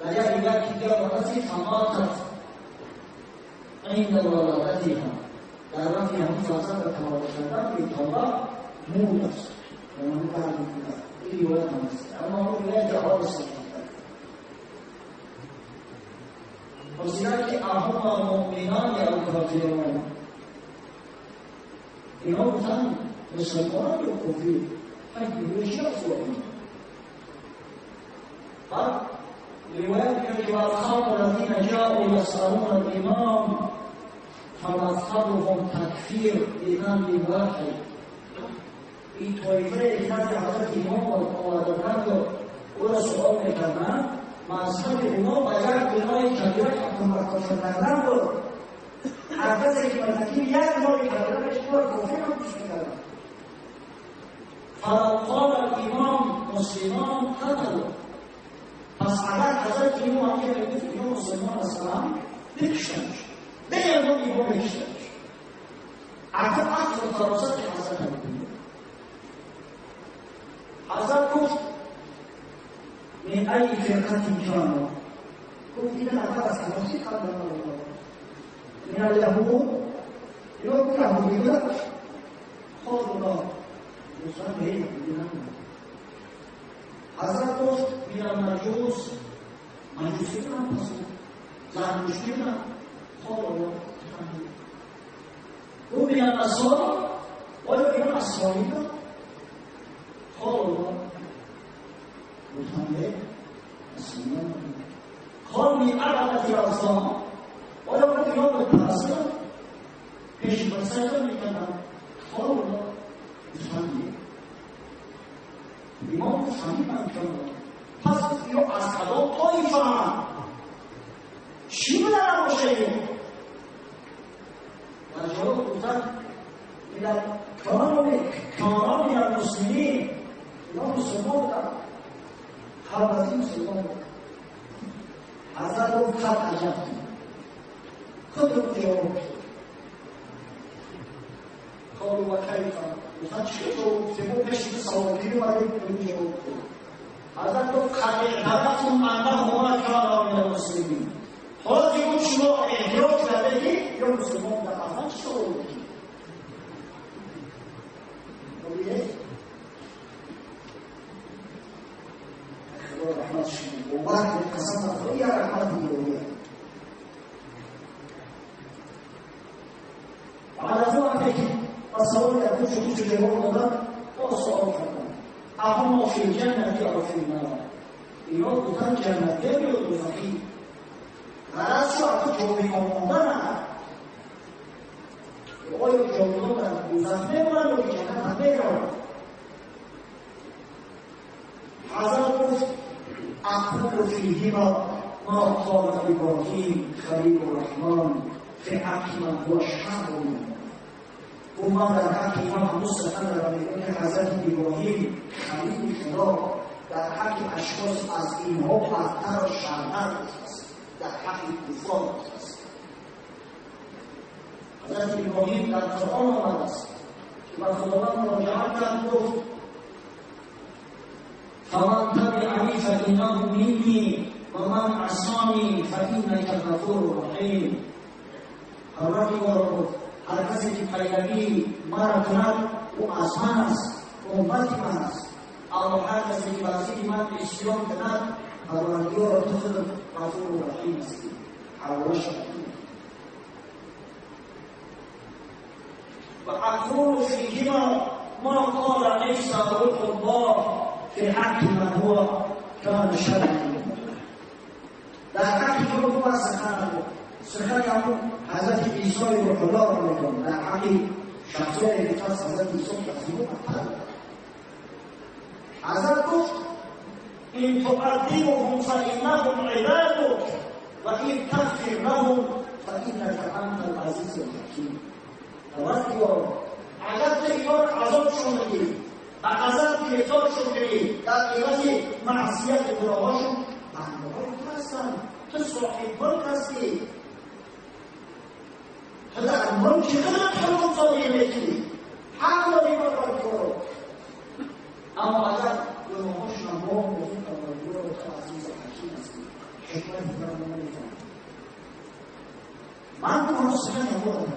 اگر یک دیگر ورزی تماتت عند ولادتها در رفع همون فرزند را تمام کردن به طلاق مود است و من برمی کنم این روایت هم است اما اون روایت جواب سلطان وزیرا که اهم مؤمنان یا کافرون اینا بودن مسلمان یا کفر فکرشی از وعید بعد روایت که واصحاب الذین جاءوا یسألون الامام فمذهبهم تکفیر بذنب واحد این طایفه که حضرت امام آوردند و او را سؤال میکردند مذهب اونا با یک گناه کبیره کفر کردن بود هر کسی که مرتکب یک گناه کبیره کفر هم پیش میکردن فلو قال الامام مسلمان قتلوا پس اگر حضرت امام اگه بگفت یا مسلمان اسلام بکشتنش دیگه ما ایمان بکشتنش اگر عقل و فراست حضرت هم حضرت گفت من أي فرقة كانوا كنت أنا أخذ كنفسي قبل من اليهود يوم يهودية خذ الله يصلي بينهم حضرت من المجوس مجوسنا فصل زرتشتنا خذ الله ومن النصارى ومن النصارى خذ الله متحمل مسلمان خامی عبادت اصلا آیا باید یاد پرسته پیش برسته میکنن خواهد متحمل امام متحمل میکنن پس یا از خدا تایی فهم چی بدارم باشه در جواب بودن میدن کانان یا مسلمین یا مسلمان بودن خلوتی مسلمان حضرت رو خط عجب خود رو جواب قالوا وكيف وفتشوا سمو بشي صوابين وعليكم جواب حضرت رو خط عجبتم انهما كانوا من المسلمين حالا دیگه شما احیاط کردگی یا مسلمان در اصلا چی رو بودی وواحد قسم الرؤيا رحمته الرؤيا وعلى ذلك الصور يكون شخص جواب هذا والصور كذا أهم في الجنة أو في النار يوم كان جنة يوم فقير غرض شو أكتب بموضوعنا يقول جوابنا يزمن ولا يجنة بينهم حضرت أقول فيهما ما قال إبراهيم خليل الرحمن في حق من هو شر منه وما در حق امام مسلم را میگه حضرت ابراهیم خلیل خدا در حق اشخاص از اینها بدتر و شرمند است در حق کفار است حضرت ابراهیم در قرآن آمده است که بر خداوند مراجعت کرد گفت فمن تبعني فإنه مني ومن عصاني فإنك غفور رحيم حضرت ابراهیم هر کسی که پیروی مرا کند او از من است امت من است اما هر کسی که بازی من اسیان کند پروردگار را تو خود غفور و رحیم است حواش و اقول فیهما ما قال عیسی روح الله فی حق من هو کان شرعا در حق روح الله سخن همون حضرت عیسی روح الله را میگم در حقی شخصیت افتاس حضرت عیسی تقسیم حضرت گفت این تعذبهم فإنهم عبادك و این تغفر لهم فإنك أنت العزیز الحکیم توجه اگر تو ایمان عذابشون بگیری و عذاب گرفتارشون بگیری در عوض معصیت گناهاشون بنده‌های هستن تو صاحب ملک هستی هذا الملك غير حكم صديقتي حاول يبرر اما اگر گناهاش نمام بزرگ و عزیز و حکیم است حکمت دارم نمیتونم من کنم سخن نبودم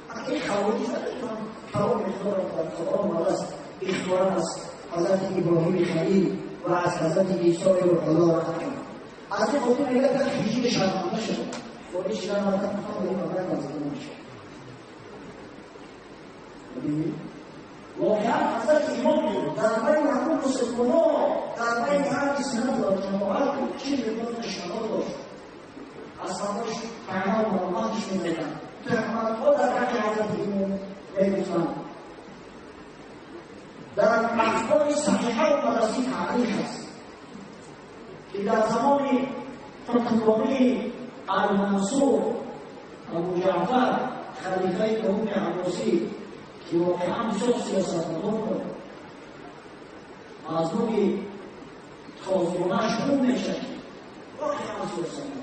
اگه خواهی زدن کلام اختیار در قرآن است اختیار است حضرت ابراهیم خلیل و از حضرت عیسی روح الله رحمه از این خاطر اگر در حجیب شرمانده شد فوری شدن و در مقام این مبرد نازده نمیشه ببینید واقعا حضرت امام در بین همون مسلمانان در بین هر سنت و جماعت چی می‌بود شما داشت اصلاش پیام و مرمانش می‌دهند تهمت‌ها در حق حضرت امام می‌گویند در اخبار صحیحه و مراسم تاریخ است که در زمان حکمرانی المنصور ابو جعفر خلیفه دوم عباسی که واقعا بسیار سیاستمدار بود از روی تازیانه‌اش خوب میشه واقعا سیاستمدار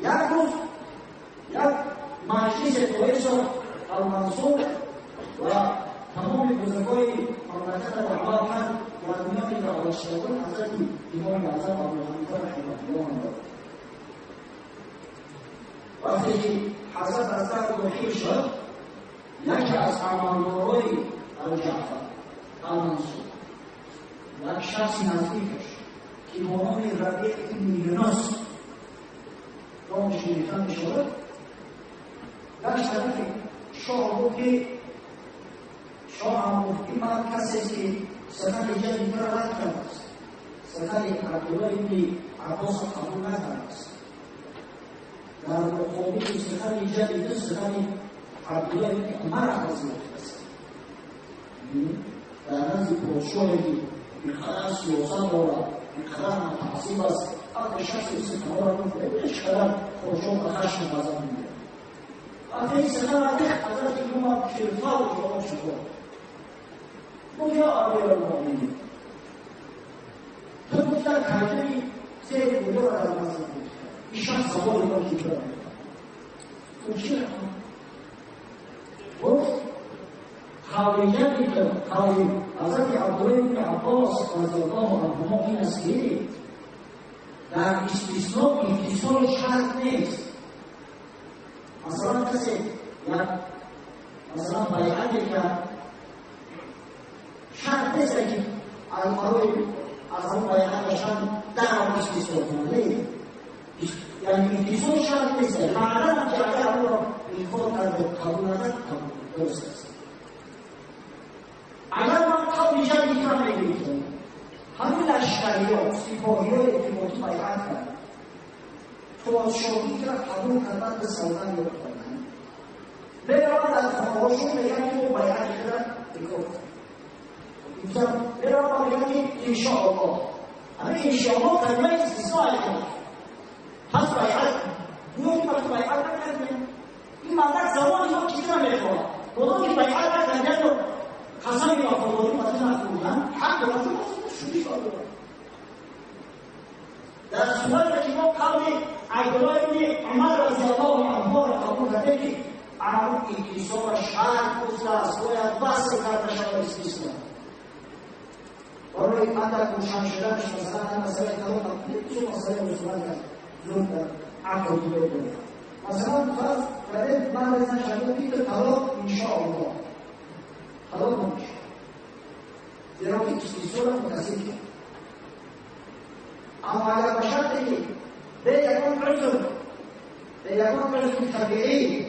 یک روز یک مجلس تویس المنصور و تمام بزرگای مملکت را دعوت کرد و میان دعوت شدگان حضرت امام اعظم ابوحنیفه رحمه الله داد وقتی که حضرت از در داخل شد یکی از فرماندارای ابوجعفر المنصور یک شخصی نزدیکش که با نام ربیع بن یونس نامش گرفته میشود یک طرف شاه بود که شاه هم گفت این مرد کسی است که سفر جدید را رد کرده است سفر عبدالله بن عباس قبول نکرده است در مقابل سفر جدید سفر عبدالله بن عمر عباسی است در نزد پادشاهی که بیخبر سیاست دارد بیخبر متعصب است اگر شخص سفر را گفته بهش قدر پادشاه به خشم غضب می‌گیرد وقتی سفر را حضرت امام شرفا و جواب شد یا امیر المؤمنین تو گفتن کارجی سید بوده و از مذهب بود ایشان سوال رو که کرده تو چی رکنم؟ گفت خواهیجتی که خواهی حضرت عبدالله بن عباس رضی الله عنهما این است که در استثناء اتصال شرط نیست مثلا کسی مثلا بیعتی کرد شرط نیست که برای از اون بیعتشان در آن استثناء کنه یعنی اتصال شرط نیست معنا هم که اگر اون را انکار کرده قبول ندارد درست است اگر من قبل جدید را نگیریم همین لشکریات سپاهی‌های ارتباطی بیعت کرد پادشاهی را قبول کردن به سلطان یاد کردن برای در خانه‌هاشون بگن که او بیعت کرد بگفت برای بگن که انشاءالله همه انشاءالله کلمه استثناء کرد پس بیعت میگوید پس بیعت نکردیم این مدرک زمانی ما چیزی نمیخواد کدام که بیعت نکردن و قسمی وفاداری مدرک نکردن حق دارد شدی شده در صورت که ما قول عبدالله بن عمر رضی الله عنه را قبول کرده که اما اتصال شرط گفته است باید بحث کرده شود استثناء برای اندر روشن شدنش مثلا مسئله طلاق چه مسئله مسئله کرد زود در عقل دیگه بود مثلا فرض کرده من رزن شده که طلاق انشاءالله طلاق نمیشه زیرا که استثناء را متصل کرد اما اگر بشرطی که به یکان عذر طبیعی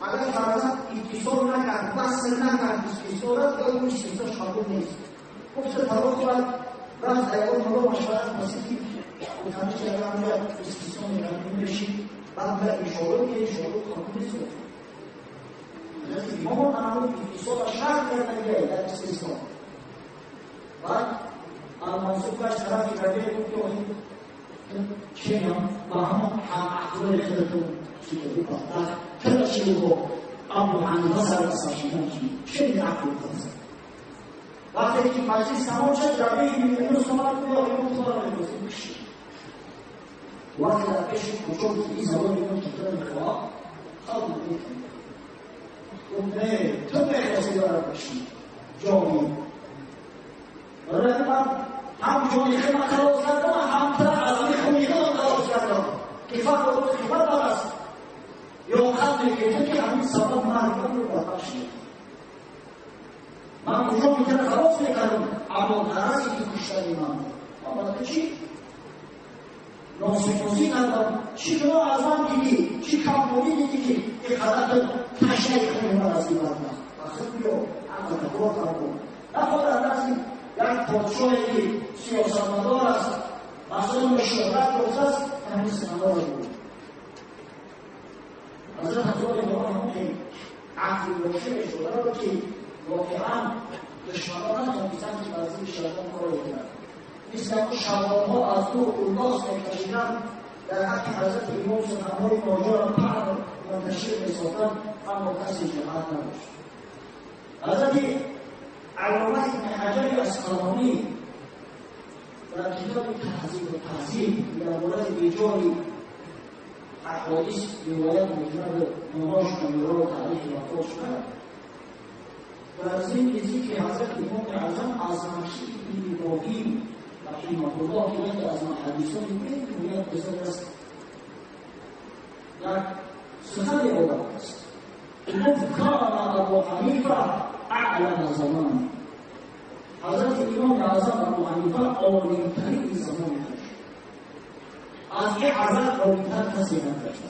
اگر فرضاً اتصال نکرد وصل نکرد استثناء یا اون استثناء قبول نیست گفت طلاق باید رفت ایوان رو مشورت مسیحی گفتن که اگر هم باید استثناء نکنیم بشید بعد باید اشاره که اشاره قبول نیست حضرت امام همون اتصال شرط کردن در استثناء بعد المنصور باش طرفی ربیع بود که چه هم با همون احوال خودتون چی کنید چرا چی رو ابوحنیفه سر بساشیدن چه می عقل کنید وقتی که مجلس تمام شد ربیع میلیون سمت بود آقایون سمت میگوزید بشید وقتی در پیش کچون که این زمان میگون که تو میخواه خواب میکنید گفت نه تو میخواستی دارد بشید جاوی برای من هم جون خدمت خلاص کردم هم تر از این خونی خودم خلاص کردم که فقط رو خدمت است یا خط میگه که همین سبب مرگم رو برداشت من کجا میتونم خلاص میکردم اما درستی که کشتنی من اما چی؟ ناسکوزی کردم چی تو از من دیدی؟ چی کمبولی دیدی که این خلط تشنه خونی من از این بردم اصلا بیو اما تکرار کردم نخواد از این یک پادشاهی که سیاستمدار است مثلا مشورت گفته است همین سندار بود حضرت حضرت امام که عقل روشن شده رو که واقعا دشمنان نتونستن که وزیر شیطان کار کنند مثل اون شوالها از دو اولداز میکشیدن در حق حضرت امام سخنهای ماجرا پهر منتشر میساختن اما کسی جماعت نداشت حضرت علامه ابن حجر اسقلانی در کتاب تهذیب و تهذیب در مورد ایجاد احادیث روایت مجرد نماش نمیرا و تاریخ وفات شده در ضمن که حضرت امام اعظم از نقشی ابن ابراهیم رحمه الله که یکی از محدثان میگوید بزرگ است در سخن آورده است گفت کان ابو حنیفه اعلم زمان حضرت امام اعظم ابو حنیفه عالم‌ترین زمان داشت از این حضرت عالم‌تر کسی نداشت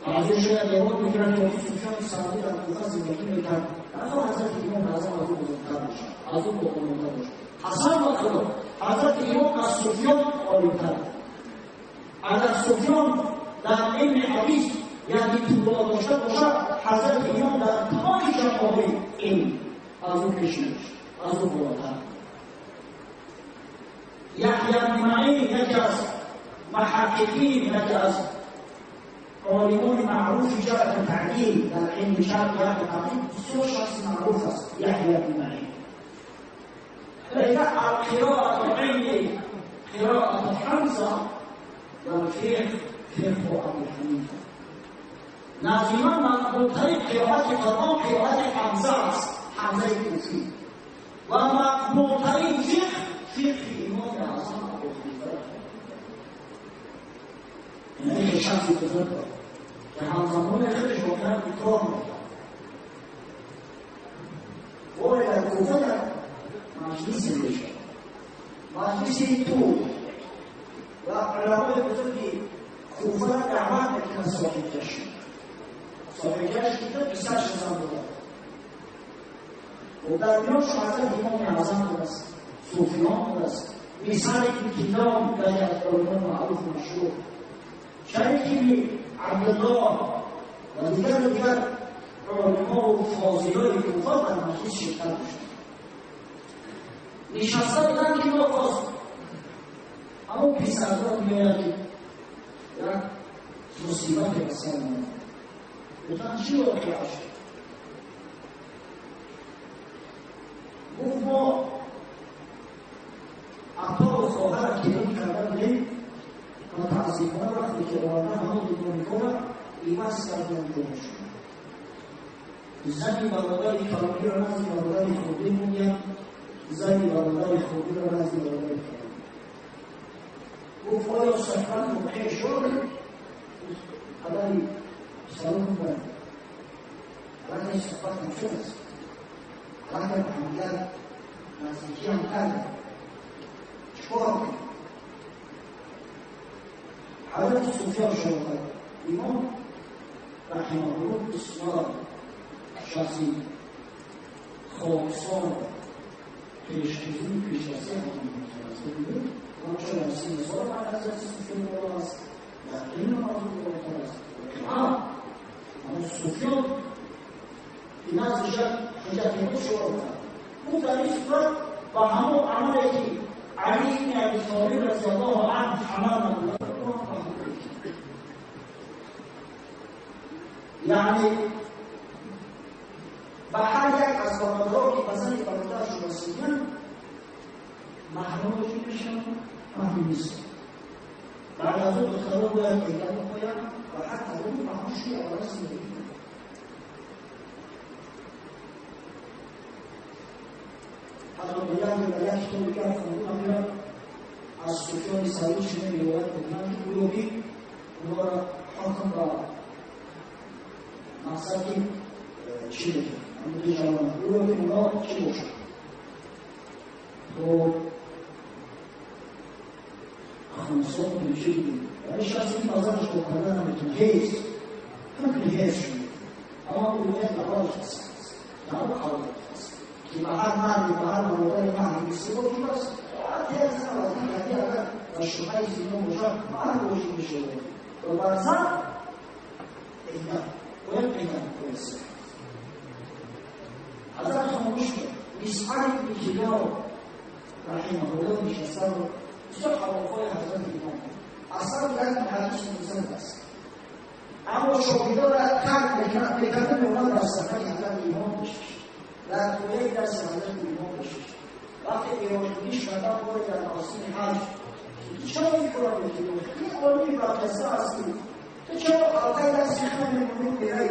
بعضی شاید یاد میگیرن که سفیان ثوری در کوفه زندگی میکرد اما حضرت امام اعظم از او بزرگتر باشد از او بزرگتر باشد حسن و خدا حضرت امام از سفیان عالم‌تر اگر سفیان در علم حدیث یعنی طولا داشته باشد حضرت امام در تمام جوامع علم از او پیش می‌رود از او بالاتر یحیی بن معین یکی از محققین یکی از عالمان معروف جهت تعدیل در علم شرع جهت تعدیل بسیار شخص معروف است یحیی بن معین لیکن القراءة علم قراءة حمزة والفقه فقه ابو حنیفه ناظمان مقبولترین قراءت تمام قراءت حمزه است حمزه کوفی و مقبولترین فقه امام اعظم ابو حنیفه این یک شخصی بزرگ که همزمان خودش واقعا بیکار میکرد ولی در کوفه در مجلسی میشه مجلسی تو و علامه بزرگی کوفه دعوت میکنه صاحب جشن صاحب جشن که 28 زن بوده و در میانش حضرت امام اعظم است صوفیان است مثال کتاب در یک علمان معروف مشهور شریکی عبدالله و دیگر علما و فاضلای کوفه در مجلس شرکت داشتند نشسته بودن که ناخواست اما پسران میاد یک مصیبت بسیار میاد بودن چی واقعه شد گفت ما اقبال و خواهر کریم کرده بودیم متاسفانه وقتی که آمده همه دیگه میکنه ایماس کردن جمع شد زنی برادری کلامی را نزدی برادری خودی موندیم زنی برادری خودی را نزدی برادری کلامی گفت آیا صحبت مبحی شد خبری سلام کنم خبری صحبت هم شد است خبری محمدیت نزدیکی هم کرده چکار کنیم حضرت سفیان شوکت امام رحمه الله بسیار شخصی خاکسار پیشکشی پیشکشی همون و چون از این سال بعد حضرت سفیان بالا است در این موضوع بالاتر است اما سفیان این از حجت امام شروع کرد او در این صورت و همون عملی که علی بن ابی طالب رضی الله عنه عمل نبود یعنی به هر یک از برادرها که بزن برادرشون رسیدن محرم وجود بشن محرم نیست بعد از اون دخترها باید ایگر بخواید و حتی اون محرمشی آرس میدید حتی بیان یک طور بیان خونده میرن از سفیان سعید شده روایت بکنن که گروهی اونا را حکم را مقصد که چی بکنن اما دو جوان گروهی اونا چی باشن تو خمسان کنشه بودیم ولی شخصی که نظرش بکنن نمیتون هیست همکنی هیست شده اما گروهیت نباش هست نبا خواهد هست که بهر مردی بهر مردی مردی بسی با که بس تیز نبازی کردی اگر و شمعی زیدون باشن مهر باشی بشه و برزن ایدن باید ایدن کویسه حضرت خاموش کرد مسعر بن کلاب رحمه الله نشسته رو بسیار حوافای حضرت امام اصلا یک حدیث منزل است اما شاهده را ترک بکنه به اونا در سفر حضرت امام بشش در کویه درس حضرت امام بشش وقتی ایرانیش کردن باید در آسین حج چرا این کار میکنی؟ این آنی برکسته هستی تو چرا خواهی دست خیلی نمید بیایی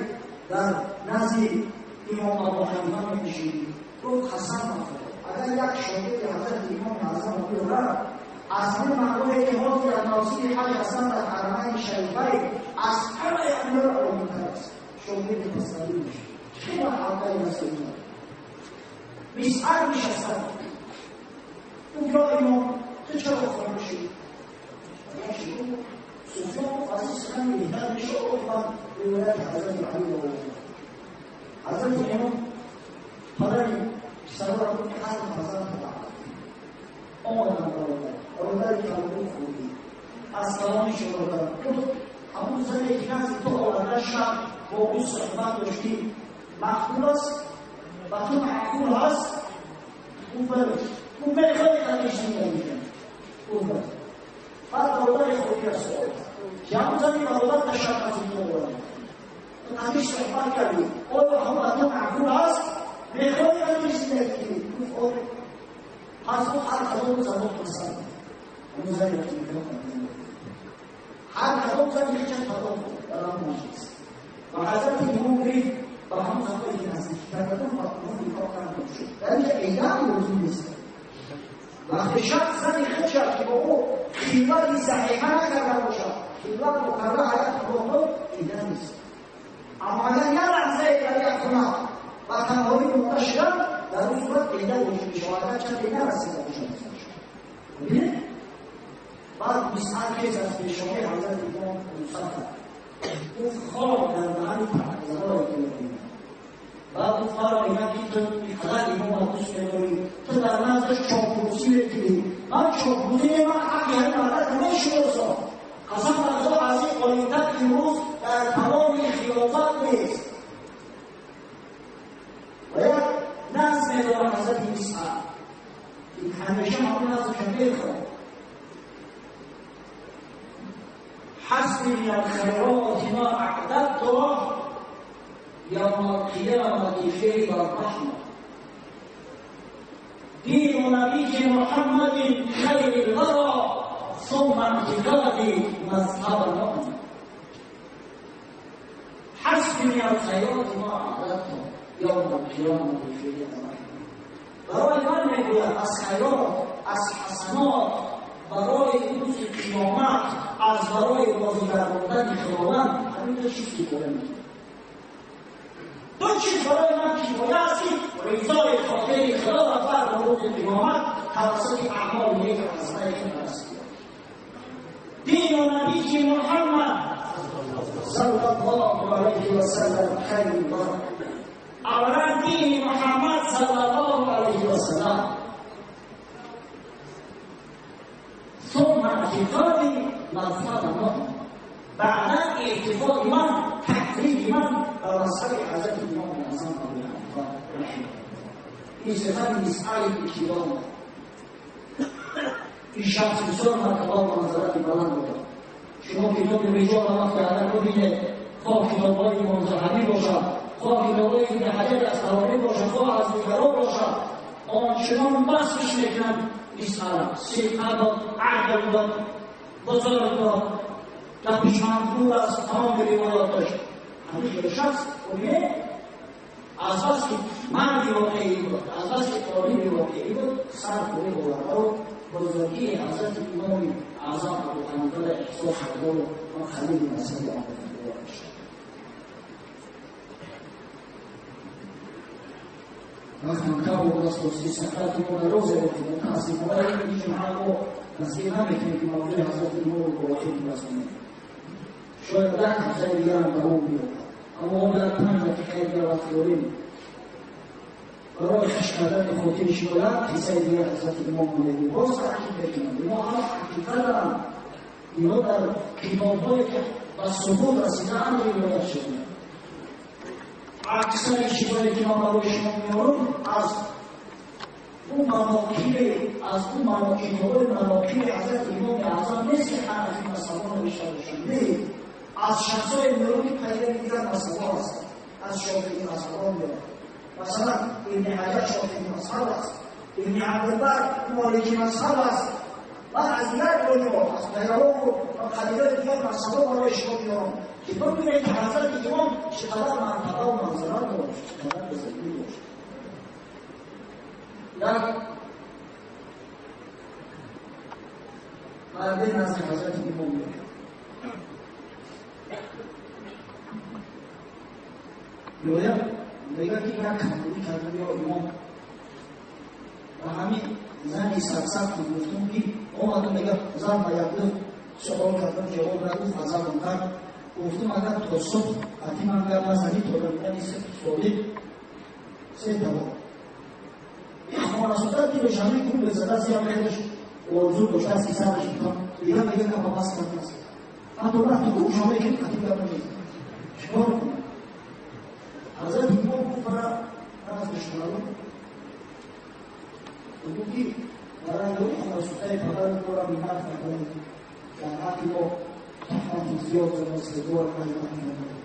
در نزدی امام ابو حنیفه میشینی گفت قسم نخورد اگر یک شاگرد حضرت امام اعظم بیاورد از این مقام که ما در ناصیر حج هستند در حرمین شریفین از همه امور عالی‌تر است شاگرد تسلی میشه چرا حلقه رسولی مسعر نشستند اون یا امام تو چرا خاموشی؟ سفیان فارسی سخن می‌دهد میشه من روایت حضرت علی رو حضرت امام حالا سوار رو که هر حضرت آمدن برادر کلمه خوبی از کلامی شروع تو همون زنی که نزد تو آورده شب با اون صحبت داشتی مقبول است و تو معقول هست اون بره خیلی قدیشتی نمیگن اون بره بعد برادر خوبی است که همون زنی برادر شب از این آورده تو قدیش صحبت کردی آیا هم تو معقول هست بخوای قدیشتی نمیگی اون از اون هر کدام زمان پرسند اون زنی رفتی میکنم هر کدام زنی که چند کدام بود در هم مجلس و حضرت امام گرفت و همون زمانی که نزدیک در کدام مطمئن بیکار کردن شد در اینکه ایدن موضوع نیست وقتی شخص زنی خود شد که با او خیلاتی صحیحه نکرده باشد خیلات مقرره حیات با ایدن نیست اما اگر یه لحظه در یک خونه و تنهایی منتشرم در اون صورت پیدا وجود شواهد چند پیدا رسیده باشد ببینید بعد مسعر کیز از پیشانی حضرت امام مصطفی اون خواب در دهن زبای کنید بعد اون خواب میگن که تو حضرت امام دوست نداری تو در نزدش چاپلوسی بکنی من چاپلوسی من حقی همین مردت نمیشناسم قسم خدا از این قالیتر امروز در تمام خلافت نیست باید نظم داره حضرت مسعر که همیشه همون نظم کمیر خواهد حسبی من الخیرات ما اعددت یوم القیامة فی الرحمة دین نبی محمد خیر الورى ثم اعتقادی مذهب المؤمن حسبی من الخیرات ما اعددت یوم القیامة فی الرحمة برای من میگوید از خیرات از حسنات برای روز قیامت از برای بازیگرداندن خداوند همین دو چیز که کنه میگه دو چیز برای من کفایه هستی رضای خاطر خدا و فرد روز قیامت توسط اعمال نیک و حسنه که هستی دین و نبی محمد صلی الله علیه و سلم خیر الله اولا دین محمد صلی الله علیه و سلم ثم اعتقادی مذهب المؤمن بعدا اعتقاد من تحقیق من بر مذهب حضرت امام اعظم ابو حنیفه رحمه این صفت مسعر بن کلاب این شخص بسیار مرتبه و منزلت بلند بوده شما کتاب رجال وقت کردن ببینید خواه کتاب‌های امام ذهبی باشد خواه کتاب‌های ابن حجر اسقلانی باشد خواه از دیگران باشد آنچنان بحثش میکنند مسعر صحت داد عقل داد بزرگ داد در پیشمانگور از تمام روایات داشت همین شخص اونه از بس که مرد واقعی بود، از بس که طالب واقعی بود، سر کوی باورها و بزرگی حضرت امام اعظم ابو حنیفه را احساس کرده و ما خلیل مسیح آمد می‌شد. وقتی که او دستوسی سفرت ما روزه بود متاسفانه این جمعه نصیب نمی‌کنه که موضوع حضرت امام رو با وحید برسونیم. شاید ده هفته دیگر هم به اون بیاد، اما اون در 5 دقیقه دیگر وقت داریم برای خشم کردن خاطر شما قصه دیگر حضرت امام مولوی باز تحقیق بکنند. ما هم حقیقت دارم اینا در کتاب‌هایی که به ثبوت رسیده هم روایت شده. اکثر چیزایی که ما برای شما میارم از اون مناقب حضرت امام اعظم نیست که حنفی مذهب‌ها نوشته باشند. نه، از شخصای میارم که پیدا دیگر مذهب‌ها هستند، از شافعی مذهب‌ها میارم. مثلا ابن حجر شافعی مذهب است، ابن عبدالبر مالکی مذهب است و از دیگر علما از پیروان و قبیله دیگر مذهب‌ها برای شما میارم که ببینید که حضرت امام چقدر مرتبه و منزلت داشت، چقدر بزرگی داشت. یک مرده نزد حضرت امام میاد میگه که یک کمبودی کردن یا امام و همین زنی سرسر کن گفتم که آمدم میگه زن باید سوال کردم جواب نداد ازم کرد گفتم اگر تا صبح حتی من گرم نزنی تا دمیدنی سوالی سه دوام این خانه که به شمه کن به زده زیاد خیلش وضوع داشته از که سرش میکنم دیگه میگه که ما بس کرد نست حتی وقتی کن شمه که حتی گرم نزد چکار کنم حضرت امام گفت برای از بشنالون بگو که برای یوی خانسوطه پدر دورا میمت نکنید در حقی ما تحمت زیاد زمست دور قیمت نکنید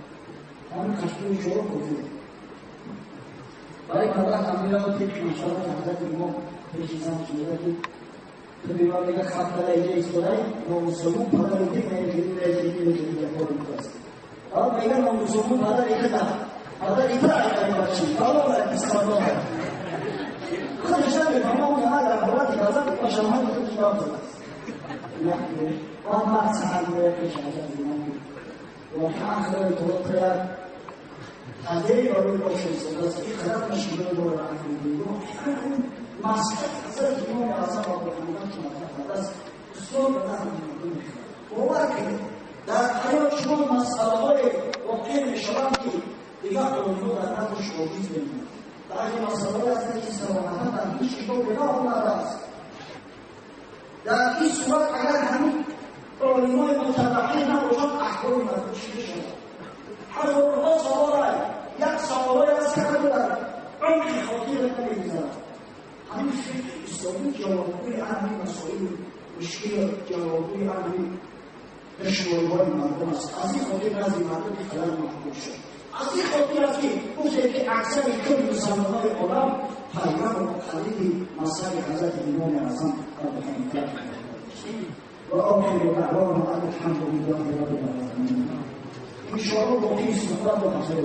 همین خشبون شروع کنید برای پدر همیره و تیک مشارت حضرت امام پیشی زن شده که تو بیمار میگه خط داره ایجا ایستاده ناموسمون پدر ایتیک نمیگیریم ایجا خور میکنست حالا میگه ناموسمون پدر ایتیک هذا إطاعة المرشد قالوا لا تستطيع خذ شامل فمام هذا أولاد كذا وشان هذا كل شيء نحن وما سعى ليش عشان المهم وآخر توقع هذه أول شيء بس إخلاق مشكلة دور عنه ما سأل اليوم أصلا بس الصوت ده ولكن ده حياة شو مسألة وقيم شرامتي دیگر قانون در نظر شعبیز بینید در این مسئله است که سوانه در هیچ کتاب بنا آمده است. در این صورت اگر همین علمای متبعین نباشد احکام مدرش بشود هزارها سوال یک سوال است که در عمق خاطر نمی‌گذرد. همین فکر اسلامی جوابگوی همین مسائل مشکل جوابگوی همین دشواری‌های مردم است. از این خاطر بعضی مردم خلال محکوم شد. از این خاطر است که گفته که اکثر کل مسلمان‌های عالم پیرو و مقلد مذهب حضرت امام اعظم ابو حنیفه و آخر دعوانا ان الحمد لله رب العالمین. ان شاء الله باقی صحبت و بخیر